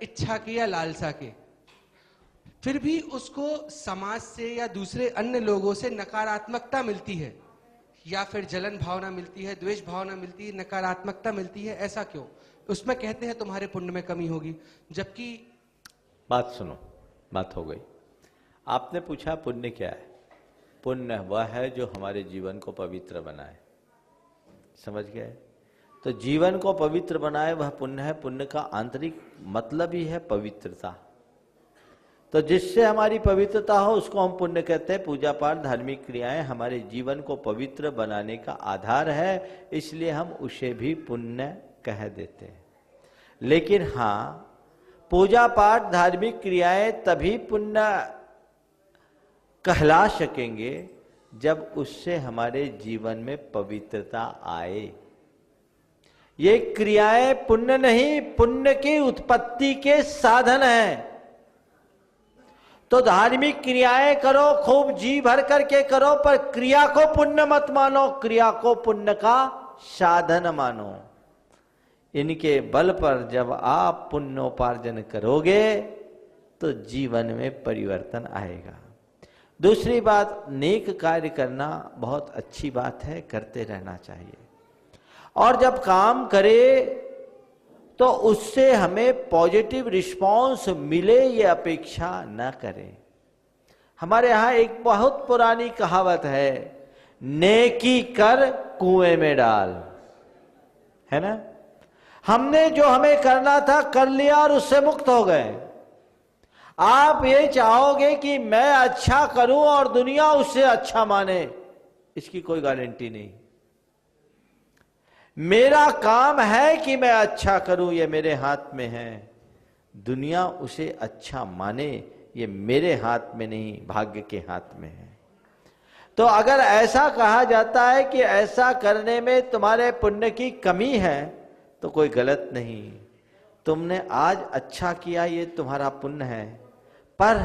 इच्छा के या लालसा के, फिर भी उसको समाज से या दूसरे अन्य लोगों से नकारात्मकता मिलती है, या फिर जलन भावना मिलती है, द्वेष भावना मिलती है, नकारात्मकता मिलती है, ऐसा क्यों? उसमें कहते हैं तुम्हारे पुण्य में कमी होगी, जबकि बात सुनो, बात हो गई। आपने पूछा पुण्य क्या है? पुण्य वह है जो हमारे जीवन को पवित्र बनाए, समझ गए? तो जीवन को पवित्र बनाए वह पुण्य है। पुण्य का आंतरिक मतलब ही है पवित्रता, तो जिससे हमारी पवित्रता हो उसको हम पुण्य कहते हैं। पूजा पाठ धार्मिक क्रियाएं हमारे जीवन को पवित्र बनाने का आधार है, इसलिए हम उसे भी पुण्य कह देते हैं। लेकिन हाँ, पूजा पाठ धार्मिक क्रियाएं तभी पुण्य कहला सकेंगे जब उससे हमारे जीवन में पवित्रता आए। ये क्रियाएं पुण्य नहीं, पुण्य की उत्पत्ति के साधन हैं। तो धार्मिक क्रियाएं करो, खूब जी भर करके करो, पर क्रिया को पुण्य मत मानो, क्रिया को पुण्य का साधन मानो। इनके बल पर जब आप पुण्योपार्जन करोगे तो जीवन में परिवर्तन आएगा। दूसरी बात, नेक कार्य करना बहुत अच्छी बात है, करते रहना चाहिए। और जब काम करे तो उससे हमें पॉजिटिव रिस्पांस मिले ये अपेक्षा न करें। हमारे यहाँ एक बहुत पुरानी कहावत है, नेकी कर कुएं में डाल, है ना? हमने जो हमें करना था कर लिया और उससे मुक्त हो गए। आप ये चाहोगे कि मैं अच्छा करूं और दुनिया उससे अच्छा माने, इसकी कोई गारंटी नहीं। मेरा काम है कि मैं अच्छा करूं, ये मेरे हाथ में है। दुनिया उसे अच्छा माने ये मेरे हाथ में नहीं, भाग्य के हाथ में है। तो अगर ऐसा कहा जाता है कि ऐसा करने में तुम्हारे पुण्य की कमी है तो कोई गलत नहीं। तुमने आज अच्छा किया, ये तुम्हारा पुण्य है, पर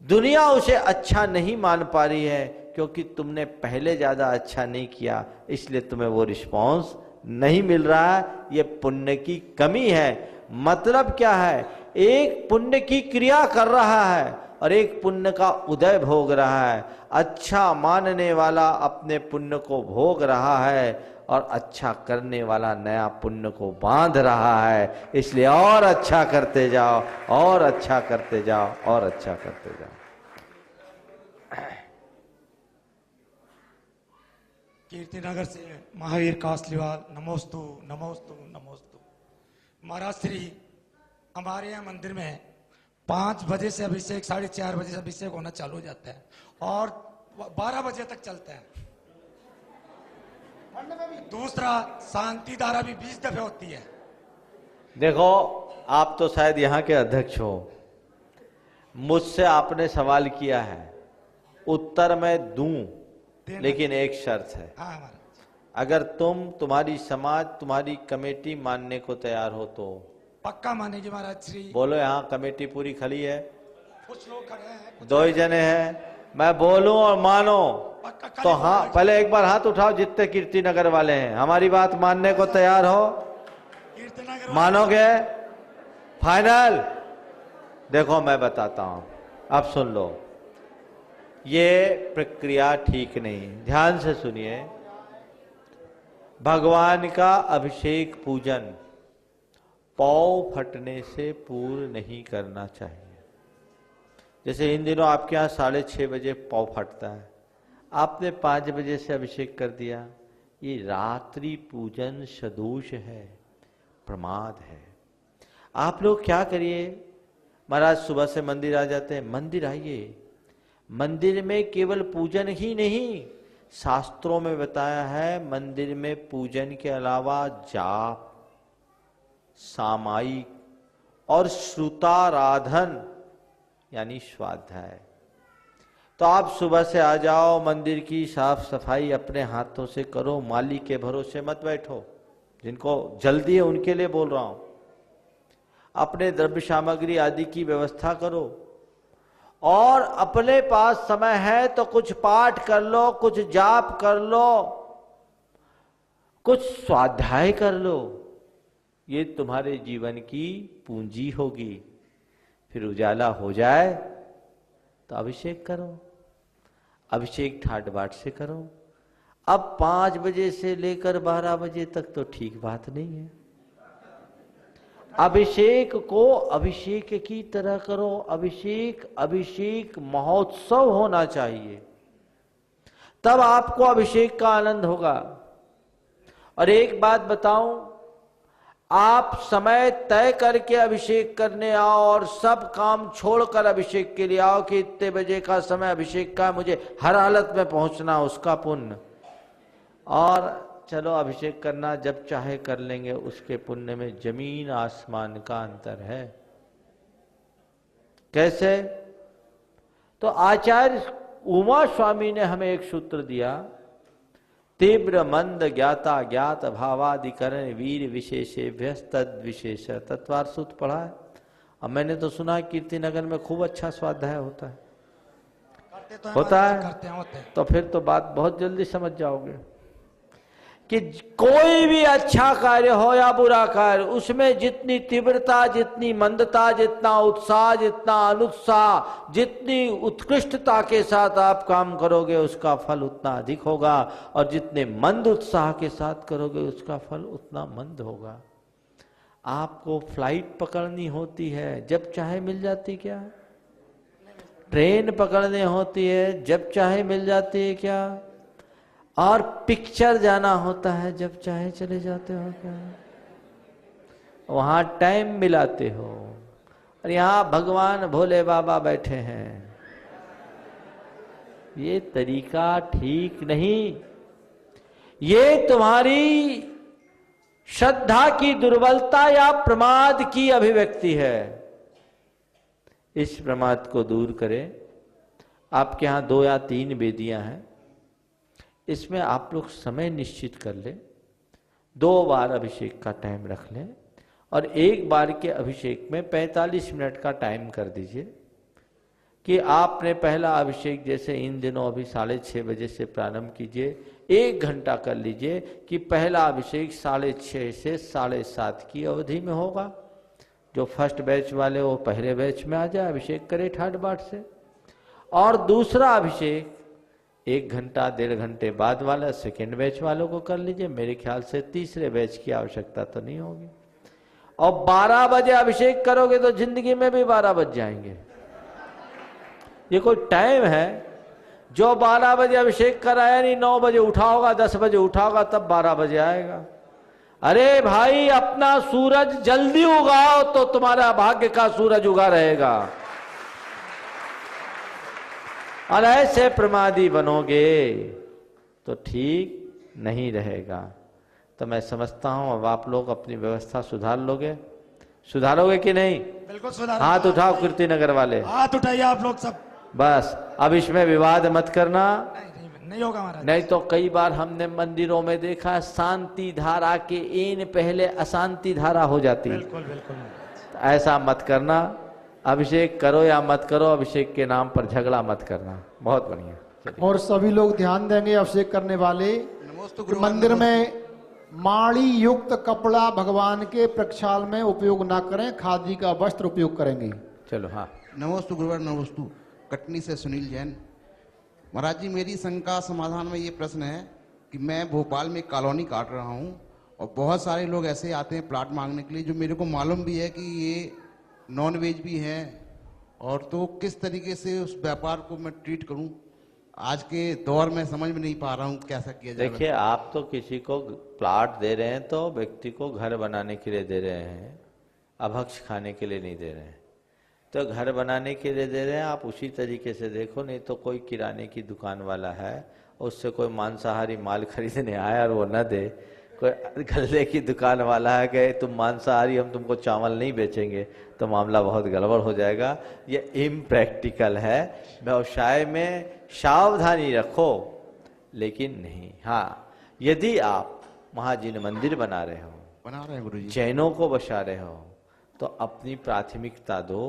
दुनिया उसे अच्छा नहीं मान पा रही है क्योंकि तुमने पहले ज्यादा अच्छा नहीं किया, इसलिए तुम्हें वो रिस्पॉन्स नहीं मिल रहा है। ये पुण्य की कमी है। मतलब क्या है? एक पुण्य की क्रिया कर रहा है और एक पुण्य का उदय भोग रहा है। अच्छा मानने वाला अपने पुण्य को भोग रहा है और अच्छा करने वाला नया पुण्य को बांध रहा है। इसलिए और अच्छा करते जाओ, और अच्छा करते जाओ, और अच्छा करते जाओ। कीर्तिनगर से महावीर कासलीवाल। नमोस्तु नमोस्तु नमोस्तु। महाराज श्री, हमारे यहाँ मंदिर में 5 बजे से अभिषेक, 4:30 बजे से अभिषेक होना चालू हो जाता है और 12 बजे तक चलता है। दूसरा, शांति धारा भी 20 दफे होती है। देखो, आप तो शायद यहाँ के अध्यक्ष हो, मुझसे आपने सवाल किया है, उत्तर मैं दूं, लेकिन एक शर्त है। हाँ महाराज। अगर तुम्हारी समाज, तुम्हारी कमेटी मानने को तैयार हो तो पक्का मानेगी महाराज श्री। बोलो, यहाँ कमेटी पूरी खड़ी है? कुछ लोग खड़े हैं, 2 ही जने हैं। मैं बोलूं और मानो तो हाँ, पहले एक बार हाथ उठाओ जितने कीर्तिनगर वाले हैं। हमारी बात मानने को तैयार हो? मानोगे? फाइनल? देखो मैं बताता हूं, अब सुन लो, ये प्रक्रिया ठीक नहीं। ध्यान से सुनिए। भगवान का अभिषेक पूजन पौ फटने से पूर्व नहीं करना चाहिए। जैसे इन दिनों आपके यहाँ 6:30 बजे पौ फटता है, आपने 5 बजे से अभिषेक कर दिया, ये रात्रि पूजन सदोष है, प्रमाद है। आप लोग क्या करिए, महाराज सुबह से मंदिर आ जाते हैं, मंदिर आइए। मंदिर में केवल पूजन ही नहीं, शास्त्रों में बताया है मंदिर में पूजन के अलावा जाप, सामायिक और श्रुताराधन यानी स्वाध्याय। तो आप सुबह से आ जाओ, मंदिर की साफ सफाई अपने हाथों से करो, माली के भरोसे मत बैठो। जिनको जल्दी है उनके लिए बोल रहा हूं। अपने द्रव्य सामग्री आदि की व्यवस्था करो, और अपने पास समय है तो कुछ पाठ कर लो, कुछ जाप कर लो, कुछ स्वाध्याय कर लो। ये तुम्हारे जीवन की पूंजी होगी। फिर उजाला हो जाए तो अभिषेक करो, अभिषेक ठाट बाट से करो। अब 5 बजे से लेकर 12 बजे तक तो ठीक बात नहीं है। अभिषेक को अभिषेक की तरह करो। अभिषेक महोत्सव होना चाहिए, तब आपको अभिषेक का आनंद होगा। और एक बात बताऊं, आप समय तय करके अभिषेक करने आओ और सब काम छोड़कर अभिषेक के लिए आओ कि इतने बजे का समय अभिषेक का, मुझे हर हालत में पहुंचना, उसका पुण्य। और चलो अभिषेक करना जब चाहे कर लेंगे, उसके पुण्य में जमीन आसमान का अंतर है। कैसे? तो आचार्य उमा स्वामी ने हमें एक सूत्र दिया, तीव्र मंद ज्ञाता ज्ञात भावादिकरण वीर विशेषेभ्य तद विशेष। तत्वार सूत्र पढ़ा है। अब मैंने तो सुना है कीर्तिनगर में खूब अच्छा स्वाध्याय होता है। होता है तो फिर तो बात बहुत जल्दी समझ जाओगे कि कोई भी अच्छा कार्य हो या बुरा कार्य, उसमें जितनी तीव्रता, जितनी मंदता, जितना उत्साह, जितना अनुत्साह, जितनी उत्कृष्टता के साथ आप काम करोगे उसका फल उतना अधिक होगा, और जितने मंद उत्साह के साथ करोगे उसका फल उतना मंद होगा। आपको फ्लाइट पकड़नी होती है, जब चाहे मिल जाती क्या? ट्रेन पकड़नी होती है, जब चाहे मिल जाती है क्या? और पिक्चर जाना होता है, जब चाहे चले जाते हो क्या? वहां टाइम मिलाते हो। और यहां भगवान भोले बाबा बैठे हैं। ये तरीका ठीक नहीं। ये तुम्हारी श्रद्धा की दुर्बलता या प्रमाद की अभिव्यक्ति है। इस प्रमाद को दूर करें। आपके यहां 2 या 3 वेदियां हैं, इसमें आप लोग समय निश्चित कर लें। 2 बार अभिषेक का टाइम रख लें, और 1 बार के अभिषेक में 45 मिनट का टाइम कर दीजिए कि आपने पहला अभिषेक, जैसे इन दिनों अभी 6:30 बजे से प्रारंभ कीजिए, 1 घंटा कर लीजिए कि पहला अभिषेक 6:30 से 7:30 की अवधि में होगा। जो फर्स्ट बैच वाले वो पहले बैच में आ जाए, अभिषेक करे ठाट बाट से। और दूसरा अभिषेक 1 घंटा 1.5 घंटे बाद वाला सेकेंड बैच वालों को कर लीजिए, मेरे ख्याल से तीसरे बैच की आवश्यकता तो नहीं होगी। और 12 बजे अभिषेक करोगे तो जिंदगी में भी 12 बज जाएंगे। ये कोई टाइम है? जो 12 बजे अभिषेक कराया नहीं 9 बजे उठा होगा, 10 बजे उठा होगा, तब 12 बजे आएगा। अरे भाई, अपना सूरज जल्दी उगाओ तो तुम्हारा भाग्य का सूरज उगा रहेगा। और ऐसे प्रमादी बनोगे तो ठीक नहीं रहेगा। तो मैं समझता हूं अब आप लोग अपनी व्यवस्था सुधार लोगे, सुधारोगे कि नहीं? बिल्कुल सुधार। हाथ उठाओ कीर्तिनगर वाले, हाथ उठाइए आप लोग सब। बस अब इसमें विवाद मत करना। नहीं होगा महाराज। नहीं तो कई बार हमने मंदिरों में देखा शांति धारा के इन पहले अशांति धारा हो जाती है। बिल्कुल बिल्कुल। ऐसा मत करना। अभिषेक करो या मत करो, अभिषेक के नाम पर झगड़ा मत करना। बहुत बढ़िया। और सभी लोग ध्यान देंगे, अभिषेक करने वाले मंदिर में माड़ी युक्त कपड़ा भगवान के प्रक्षाल में उपयोग ना करें, खादी का वस्त्र उपयोग करेंगे। चलो हाँ। नमोस्तु गुरुवर नमोस्तु। कटनी से सुनील जैन। महाराज जी, मेरी शंका समाधान में ये प्रश्न है कि मैं भोपाल में कॉलोनी काट रहा हूँ और बहुत सारे लोग ऐसे आते हैं प्लाट मांगने के लिए, जो मेरे को मालूम भी है कि ये नॉन वेज भी हैं, और तो किस तरीके से उस व्यापार को मैं ट्रीट करूं आज के दौर में समझ में नहीं पा रहा हूं कैसा किया जाए। देखिए, आप तो किसी को प्लाट दे रहे हैं तो व्यक्ति को घर बनाने के लिए दे रहे हैं, अभक्ष खाने के लिए नहीं दे रहे हैं। तो घर बनाने के लिए दे रहे हैं, आप उसी तरीके से देखो। नहीं तो कोई किराने की दुकान वाला है, उससे कोई मांसाहारी माल खरीदने आया और वो न दे, कोई गल्ले की दुकान वाला है कि तुम मांसाहारी, हम तुमको चावल नहीं बेचेंगे, तो मामला बहुत गड़बड़ हो जाएगा। ये इम्प्रैक्टिकल है। व्यवसाय में सावधानी रखो, लेकिन नहीं। हाँ, यदि आप महाजिन मंदिर बना रहे हो, गुरुजी, जैनों को बसा रहे हो, तो अपनी प्राथमिकता दो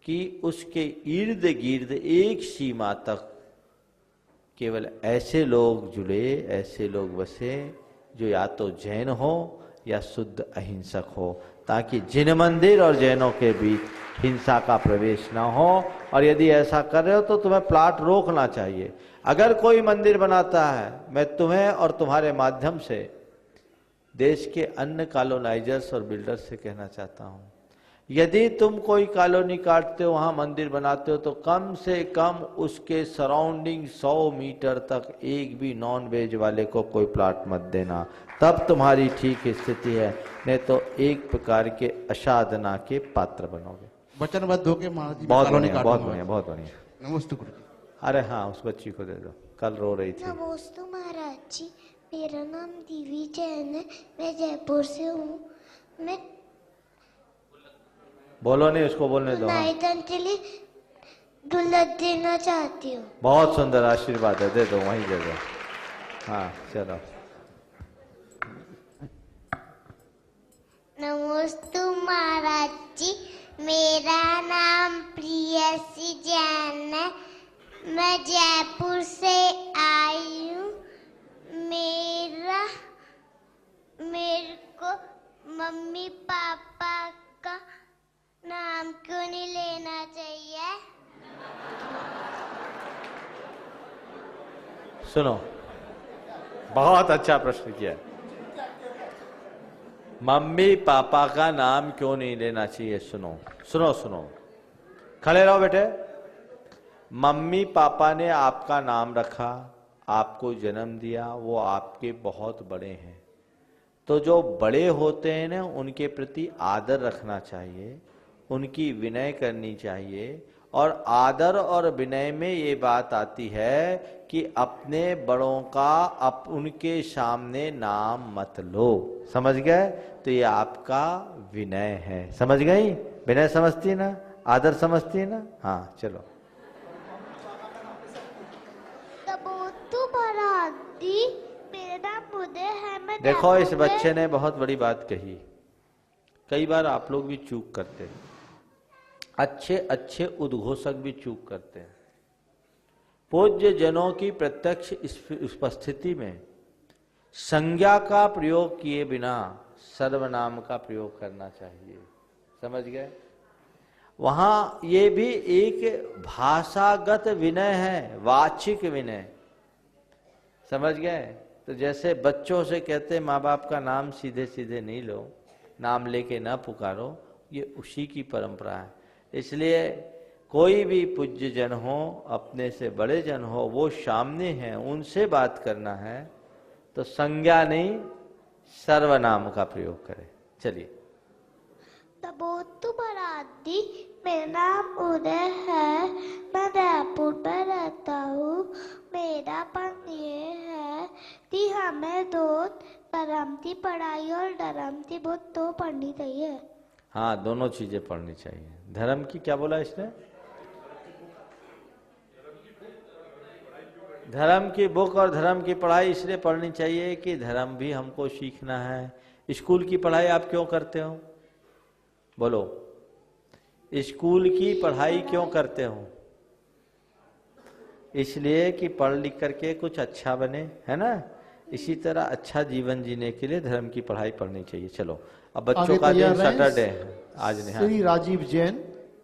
कि उसके इर्द गिर्द एक सीमा तक केवल ऐसे लोग जुड़े, ऐसे लोग बसे जो या तो जैन हो या शुद्ध अहिंसक हो, ताकि जिन मंदिर और जैनों के बीच हिंसा का प्रवेश ना हो। और यदि ऐसा कर रहे हो तो तुम्हें प्लाट रोकना चाहिए। अगर कोई मंदिर बनाता है, मैं तुम्हें और तुम्हारे माध्यम से देश के अन्य कॉलोनाइजर्स और बिल्डर्स से कहना चाहता हूं, यदि तुम कोई कॉलोनी काटते हो, वहां मंदिर बनाते हो, तो कम से कम उसके सराउंडिंग 100 मीटर तक एक भी नॉन वेज वाले को कोई प्लाट मत देना, तब तुम्हारी ठीक स्थिति है। नहीं तो एक प्रकार के असाधना के पात्र बनोगे। वचनबद्ध होके महाराज जी बहुत बढ़िया, बहुत बढ़िया, बहुत बढ़िया। नमस्ते गुरु जी। अरे हाँ, उस बच्ची को दे दो, कल रो रही थी। नमस्ते महाराज जी, मेरा नाम दिवी जैन है, मैं जयपुर से हूँ। मैं बोलो नहीं, उसको बोलने दो। नाइतंजलि दुल्हन देना चाहती हूँ। बहुत सुंदर आशीर्वाद है, दे दो, वहीं दे दो। हाँ चलो। नमस्ते महाराज जी, मेरा नाम प्रियसी जैन है, मैं जयपुर से आई हूँ। मेरे को मम्मी पापा का नाम क्यों नहीं लेना चाहिए? सुनो, बहुत अच्छा प्रश्न किया। मम्मी पापा का नाम क्यों नहीं लेना चाहिए? सुनो सुनो सुनो, खड़े रहो बेटे। मम्मी पापा ने आपका नाम रखा, आपको जन्म दिया, वो आपके बहुत बड़े हैं। तो जो बड़े होते हैं ना, उनके प्रति आदर रखना चाहिए, उनकी विनय करनी चाहिए। और आदर और विनय में ये बात आती है कि अपने बड़ों का उनके सामने नाम मत लो। समझ गए? तो ये आपका विनय है। समझ गई? विनय समझती ना, आदर समझती ना? हाँ चलो। देखो, इस बच्चे ने बहुत बड़ी बात कही। कई बार आप लोग भी चूक करते हैं, अच्छे अच्छे उद्घोषक भी चूक करते हैं। पूज्य जनों की प्रत्यक्ष उपस्थिति में संज्ञा का प्रयोग किए बिना सर्वनाम का प्रयोग करना चाहिए। समझ गए? वहां ये भी एक भाषागत विनय है, वाचिक विनय। समझ गए? तो जैसे बच्चों से कहते माँ बाप का नाम सीधे सीधे नहीं लो, नाम लेके ना पुकारो, ये उसी की परंपरा है। इसलिए कोई भी पूज्य जन हो, अपने से बड़े जन हो, वो सामने हैं, उनसे बात करना है तो संज्ञा नहीं सर्वनाम का प्रयोग करें। चलिए। नमोस्तु महाराज, मेरा नाम उदय है, मैं जयपुर में रहता हूँ। मेरा प्रश्न ये है कि हमें धर्म की पढ़ाई और धर्म की बुक तो पढ़नी चाहिए। हाँ, दोनों चीजें पढ़नी चाहिए। धर्म की क्या बोला इसने? धर्म की बुक और धर्म की पढ़ाई इसलिए पढ़नी चाहिए कि धर्म भी हमको सीखना है। स्कूल की पढ़ाई आप क्यों करते हो? बोलो, स्कूल की पढ़ाई क्यों करते हो? इसलिए कि पढ़ लिख करके कुछ अच्छा बने, है ना? इसी तरह अच्छा जीवन जीने के लिए धर्म की पढ़ाई पढ़नी चाहिए। चलो, अब बच्चों का दिन सैटरडे है आज नहीं। श्री राजीव जैन,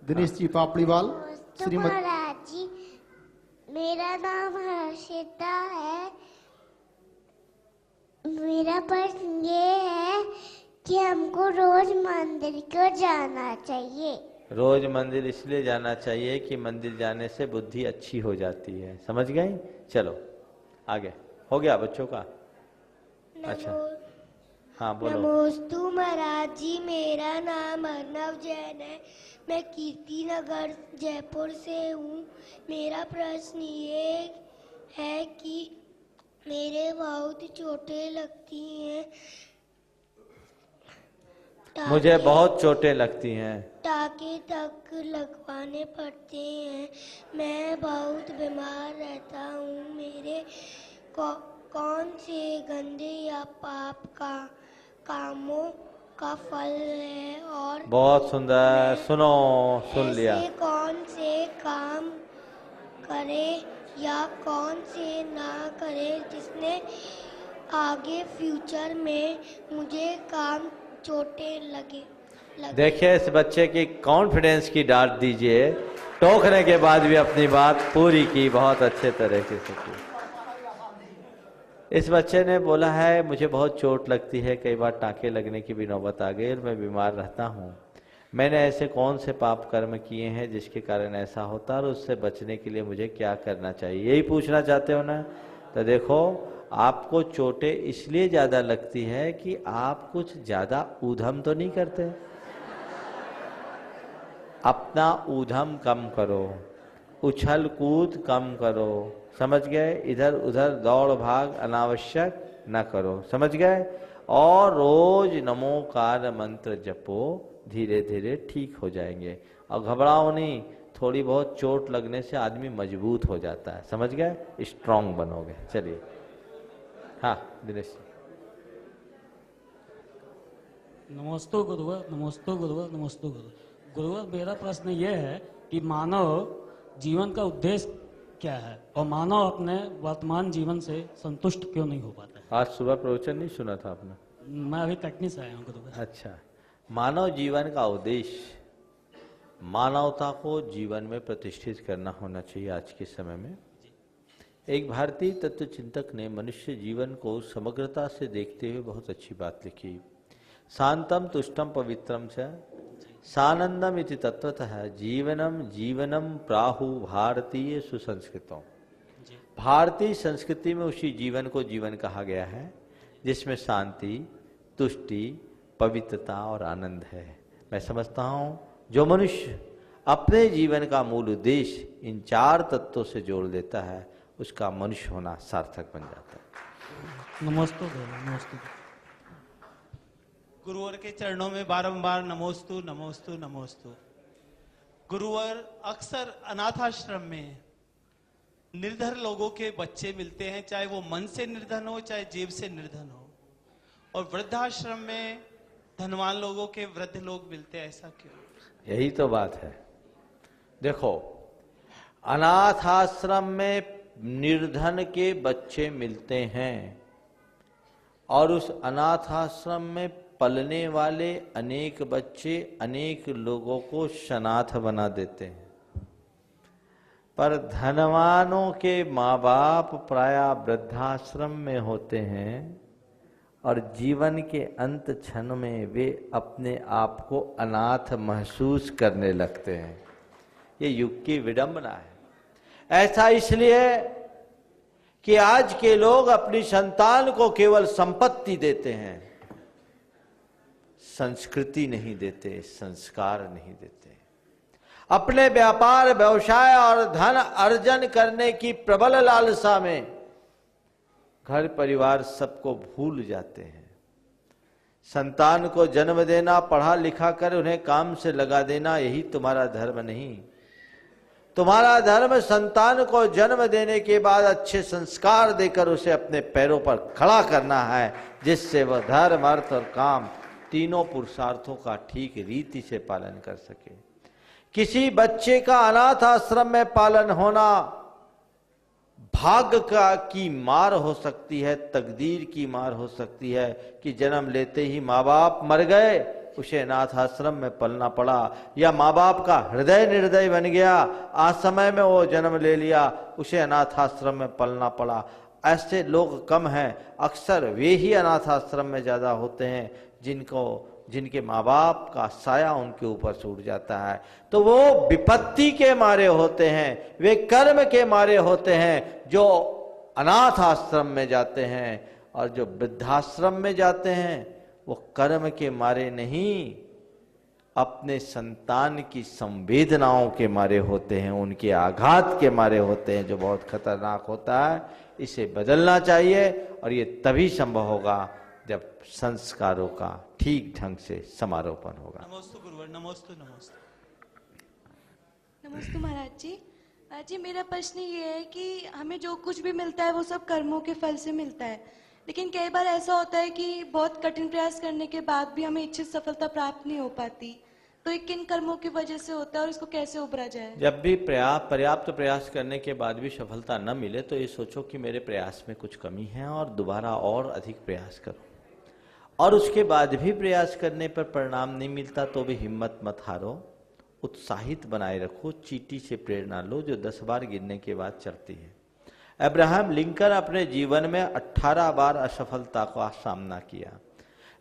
दिनेश जी पापड़ीवाल, श्रीमती। महाराज जी, मेरा नाम हर्षिता है। मेरा प्रश्न ये है कि हमको रोज मंदिर क्यों जाना चाहिए? रोज मंदिर इसलिए जाना चाहिए कि मंदिर जाने से बुद्धि अच्छी हो जाती है। समझ गई? चलो आगे। हो गया बच्चों का? अच्छा, हाँ बोलो। नमोस्तु महाराज जी, मेरा नाम अर्नव जैन है। मैं कीर्ति नगर जयपुर से हूँ। मेरा प्रश्न ये है कि मेरे बहुत चोटें लगती हैं। मुझे बहुत चोटें लगती हैं। टाके तक लगवाने पड़ते हैं। मैं बहुत बीमार रहता हूँ। मेरे कौन से गंदे या पाप का कामों का फल है? और बहुत सुंदर, सुनो, सुन लिया। ऐसे कौन से काम करे या कौन से ना करे जिसने आगे फ्यूचर में मुझे काम चोटें लगे। देखिए, इस बच्चे की कॉन्फिडेंस की डांट दीजिए। टोकने के बाद भी अपनी बात पूरी की, बहुत अच्छे तरीके से की। इस बच्चे ने बोला है मुझे बहुत चोट लगती है, कई बार टाँके लगने की भी नौबत आ गई और मैं बीमार रहता हूँ। मैंने ऐसे कौन से पाप कर्म किए हैं जिसके कारण ऐसा होता है और उससे बचने के लिए मुझे क्या करना चाहिए, यही पूछना चाहते हो ना? तो देखो, आपको चोटें इसलिए ज़्यादा लगती है कि आप कुछ ज़्यादा ऊधम तो नहीं करते। अपना ऊधम कम करो, उछल कूद कम करो, समझ गए? इधर उधर दौड़ भाग अनावश्यक न करो, समझ गए? और रोज नमोकार मंत्र जपो, धीरे धीरे ठीक हो जाएंगे। और घबराओ नहीं, थोड़ी बहुत चोट लगने से आदमी मजबूत हो जाता है, समझ गए? स्ट्रांग बनोगे। चलिए, हाँ दिनेश। नमोस्तु गुरुवर, नमोस्तु गुरुवर, नमोस्तु गुरुवर। गुरुवर, मेरा प्रश्न ये है कि मानव जीवन का उद्देश्य क्या है और मानव अपने वर्तमान जीवन से संतुष्ट क्यों नहीं हो पाता है? आज सुबह प्रवचन नहीं सुना था आपने? मैं अभी कटनी से आया हूँ गुरुवर। अच्छा, मानव जीवन का उद्देश्य मानवता को जीवन में प्रतिष्ठित करना होना चाहिए। आज के समय में एक भारतीय तत्व चिंतक ने मनुष्य जीवन को समग्रता से देखते हुए बहुत अच्छी बात लिखी। शांतम तुष्टम पवित्रम च सानंदम इति तत्वतः जीवनम जीवनम प्राहु भारतीय सुसंस्कृतों। भारतीय संस्कृति में उसी जीवन को जीवन कहा गया है जिसमें शांति, तुष्टि, पवित्रता और आनंद है। मैं समझता हूँ जो मनुष्य अपने जीवन का मूल उद्देश्य इन चार तत्वों से जोड़ देता है उसका मनुष्य होना सार्थक बन जाता है। नमोस्तु नमोस्तु। गुरुवर के चरणों में बारंबार नमोस्तु नमोस्तु नमोस्तु। गुरुवर, अक्सर अनाथाश्रम में निर्धन लोगों के बच्चे मिलते हैं, चाहे वो मन से निर्धन हो चाहे जेब से निर्धन हो, और वृद्धाश्रम में धनवान लोगों के वृद्ध लोग मिलते हैं, ऐसा क्यों? यही तो बात है। देखो, अनाथाश्रम में निर्धन के बच्चे मिलते हैं और उस अनाथाश्रम में पलने वाले अनेक बच्चे अनेक लोगों को शनाथ बना देते हैं। पर धनवानों के माँ बाप प्रायः वृद्धाश्रम में होते हैं और जीवन के अंत क्षण में वे अपने आप को अनाथ महसूस करने लगते हैं। ये युग की विडंबना है। ऐसा इसलिए कि आज के लोग अपनी संतान को केवल संपत्ति देते हैं, संस्कृति नहीं देते, संस्कार नहीं देते। अपने व्यापार व्यवसाय और धन अर्जन करने की प्रबल लालसा में घर परिवार सबको भूल जाते हैं। संतान को जन्म देना, पढ़ा लिखा कर उन्हें काम से लगा देना, यही तुम्हारा धर्म नहीं। तुम्हारा धर्म संतान को जन्म देने के बाद अच्छे संस्कार देकर उसे अपने पैरों पर खड़ा करना है, जिससे वह धर्म, अर्थ और काम तीनों पुरुषार्थों का ठीक रीति से पालन कर सके। किसी बच्चे का अनाथ आश्रम में पालन होना भाग्य का की मार हो सकती है, तकदीर की मार हो सकती है कि जन्म लेते ही माँ बाप मर गए, उसे अनाथ आश्रम में पलना पड़ा, या माँ बाप का हृदय निर्दय बन गया, असमय में वो जन्म ले लिया, उसे अनाथ आश्रम में पलना पड़ा। ऐसे लोग कम हैं, अक्सर वे ही अनाथ आश्रम में ज्यादा होते हैं जिनके माँ बाप का साया उनके ऊपर छूट जाता है। तो वो विपत्ति के मारे होते हैं, वे कर्म के मारे होते हैं जो अनाथ आश्रम में जाते हैं, और जो वृद्धाश्रम में जाते हैं वो कर्म के मारे नहीं, अपने संतान की संवेदनाओं के मारे होते हैं, उनके आघात के मारे होते हैं, जो बहुत खतरनाक होता है। इसे बदलना चाहिए और ये तभी संभव होगा जब संस्कारों का ठीक ढंग से समारोपण होगा। नमोस्तु गुरुवर, नमोस्तु नमोस्तु। नमस्ते महाराज जी। जी मेरा प्रश्न ये है कि हमें जो कुछ भी मिलता है वो सब कर्मों के फल से मिलता है, लेकिन कई बार ऐसा होता है कि बहुत कठिन प्रयास करने के बाद भी हमें इच्छित सफलता प्राप्त नहीं हो पाती, तो ये किन कर्मों की वजह से होता है और इसको कैसे उभरा जाए? जब भी पर्याप्त प्रयास करने के बाद भी सफलता न मिले तो ये सोचो कि मेरे प्रयास में कुछ कमी है और दोबारा और अधिक प्रयास करो, और उसके बाद भी प्रयास करने पर परिणाम नहीं मिलता तो भी हिम्मत मत हारो, उत्साहित बनाए रखो, चींटी से प्रेरणा लो जो 10 बार गिरने के बाद चलती है। अब्राहम लिंकन अपने जीवन में 18 बार असफलता का सामना किया।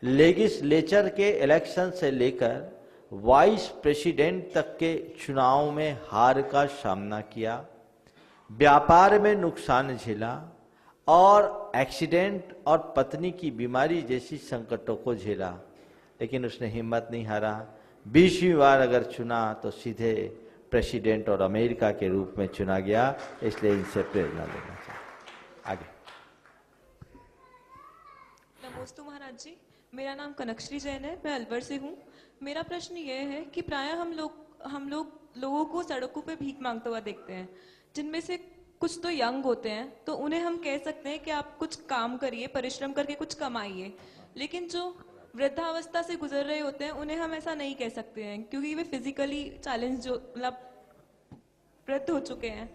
लेजिस्लेचर के इलेक्शन से लेकर वाइस प्रेसिडेंट तक के चुनाव में हार का सामना किया, व्यापार में नुकसान झेला और एक्सीडेंट और पत्नी की बीमारी जैसी संकटों को झेला, लेकिन उसने हिम्मत नहीं हारा। 20वीं बार अगर चुना तो सीधे प्रेसिडेंट और अमेरिका के रूप में चुना गया, इसलिए इनसे प्रेरणा लेना चाहिए। आगे। नमस्ते महाराज जी, मेरा नाम कनकश्री जैन है, मैं अलवर से हूँ। मेरा प्रश्न ये है कि प्रायः हम लोगों को सड़कों पे भीख मांगते हुआ देखते हैं, जिनमें से कुछ तो यंग होते हैं, तो उन्हें हम कह सकते हैं कि आप कुछ काम करिए, परिश्रम करके कुछ कमाइए, लेकिन जो वृद्धावस्था से गुजर रहे होते हैं उन्हें हम ऐसा नहीं कह सकते हैं, क्योंकि वे फिजिकली चैलेंज जो मतलब वृद्ध हो चुके हैं।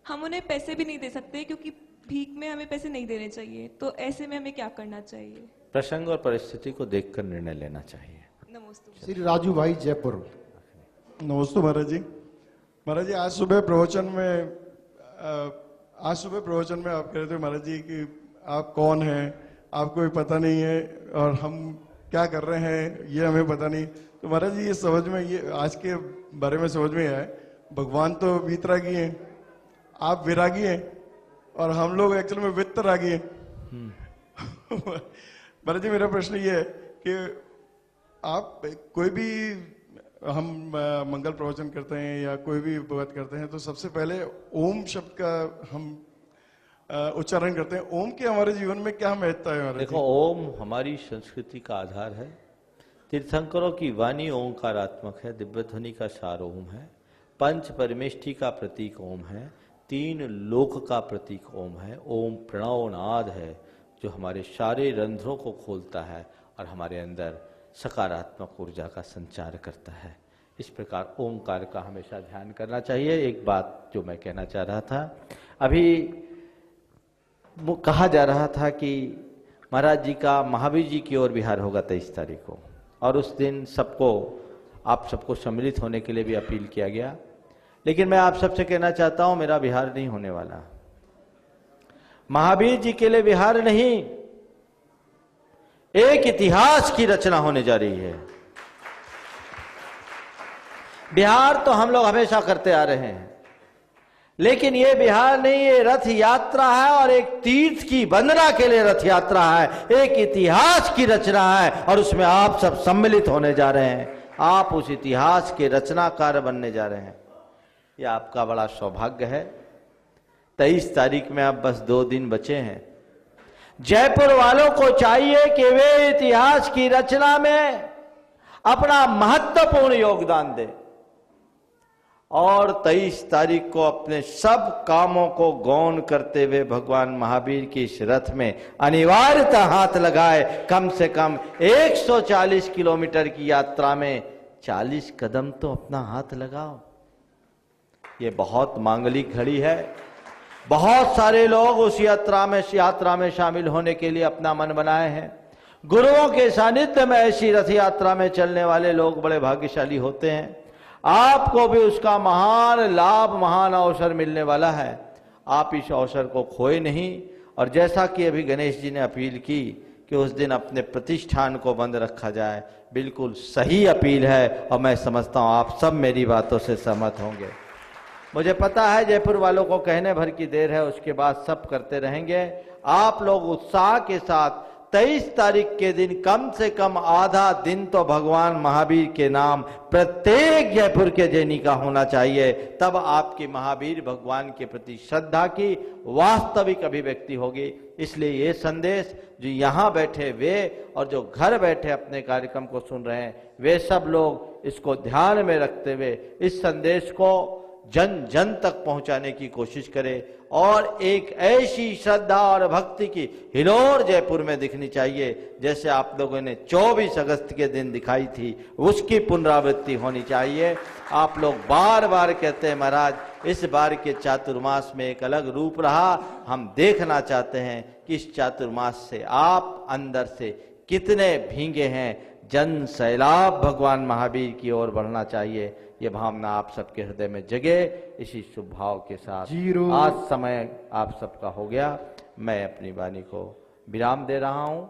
हम उन्हें पैसे भी नहीं दे सकते क्योंकि भीख में हमें पैसे नहीं देने चाहिए, तो ऐसे में हमें क्या करना चाहिए? प्रसंग और परिस्थिति को देखकर निर्णय लेना चाहिए। नमस्ते। श्री राजू भाई, जयपुर। नमस्ते महाराज जी। महाराज जी, आज सुबह प्रवचन में आप कह रहे थे महाराज जी कि आप कौन हैं, आपको भी पता नहीं है और हम क्या कर रहे हैं ये हमें पता नहीं। तो महाराज जी, ये समझ में, ये आज के बारे में समझ में आया, भगवान तो वीतरागी हैं, आप विरागी हैं और हम लोग एक्चुअल में वित्तरागी हैं। महाराज जी, मेरा प्रश्न ये है कि आप कोई भी हम मंगल प्रवचन करते हैं या कोई भी बात करते हैं तो सबसे पहले ओम शब्द का हम उच्चारण करते हैं। ओम के हमारे जीवन में क्या महत्ता है? देखो, ओम हमारी संस्कृति का आधार है। तीर्थंकरों की वाणी ओंकारात्मक है, दिव्य ध्वनि का सार ओम है, पंच परमेष्ठी का प्रतीक ओम है, 3 लोक का प्रतीक ओम है। ओम प्रणव नाद है जो हमारे सारे रंध्रों को खोलता है और हमारे अंदर सकारात्मक ऊर्जा का संचार करता है। इस प्रकार ओंकार का हमेशा ध्यान करना चाहिए। एक बात जो मैं कहना चाह रहा था, अभी वो कहा जा रहा था कि महाराज जी का महावीर जी की ओर विहार होगा 23 तारीख को, और उस दिन आप सबको सम्मिलित होने के लिए भी अपील किया गया। लेकिन मैं आप सबसे कहना चाहता हूं मेरा विहार नहीं होने वाला। महावीर जी के लिए विहार नहीं, एक इतिहास की रचना होने जा रही है। विहार तो हम लोग हमेशा करते आ रहे हैं, लेकिन ये विहार नहीं, ये रथ यात्रा है और एक तीर्थ की वंदना के लिए रथ यात्रा है, एक इतिहास की रचना है और उसमें आप सब सम्मिलित होने जा रहे हैं। आप उस इतिहास के रचनाकार बनने जा रहे हैं। ये आपका बड़ा सौभाग्य है। 23 तारीख में अब बस 2 दिन बचे हैं। जयपुर वालों को चाहिए कि वे इतिहास की रचना में अपना महत्वपूर्ण योगदान दें और 23 तारीख को अपने सब कामों को गौण करते हुए भगवान महावीर की इस रथ में अनिवार्यतः हाथ लगाए। कम से कम 140 किलोमीटर की यात्रा में 40 कदम तो अपना हाथ लगाओ। ये बहुत मांगलिक घड़ी है। बहुत सारे लोग उस यात्रा में शामिल होने के लिए अपना मन बनाए हैं। गुरुओं के सानिध्य में ऐसी रथ यात्रा में चलने वाले लोग बड़े भाग्यशाली होते हैं। आपको भी उसका महान लाभ, महान अवसर मिलने वाला है। आप इस अवसर को खोए नहीं। और जैसा कि अभी गणेश जी ने अपील की कि उस दिन अपने प्रतिष्ठान को बंद रखा जाए, बिल्कुल सही अपील है और मैं समझता हूं आप सब मेरी बातों से सहमत होंगे। मुझे पता है जयपुर वालों को कहने भर की देर है, उसके बाद सब करते रहेंगे। आप लोग उत्साह के साथ 23 तारीख के दिन कम से कम आधा दिन तो भगवान महावीर के नाम प्रत्येक जयपुर के जैनी का होना चाहिए। तब आपकी महावीर भगवान के प्रति श्रद्धा की वास्तविक अभिव्यक्ति होगी। इसलिए ये संदेश जो यहाँ बैठे वे और जो घर बैठे अपने कार्यक्रम को सुन रहे हैं, वे सब लोग इसको ध्यान में रखते हुए इस संदेश को जन जन तक पहुंचाने की कोशिश करें और एक ऐसी श्रद्धा और भक्ति की हिलोर जयपुर में दिखनी चाहिए जैसे आप लोगों ने 24 अगस्त के दिन दिखाई थी, उसकी पुनरावृत्ति होनी चाहिए। आप लोग बार बार कहते हैं महाराज इस बार के चातुर्मास में एक अलग रूप रहा। हम देखना चाहते हैं कि इस चातुर्मास से आप अंदर से कितने भींगे हैं। जन सैलाब भगवान महावीर की ओर बढ़ना चाहिए। ये भावना आप सबके हृदय में जगे। इसी शुभ भाव के साथ आज समय आप सबका हो गया। मैं अपनी वाणी को विराम दे रहा हूं।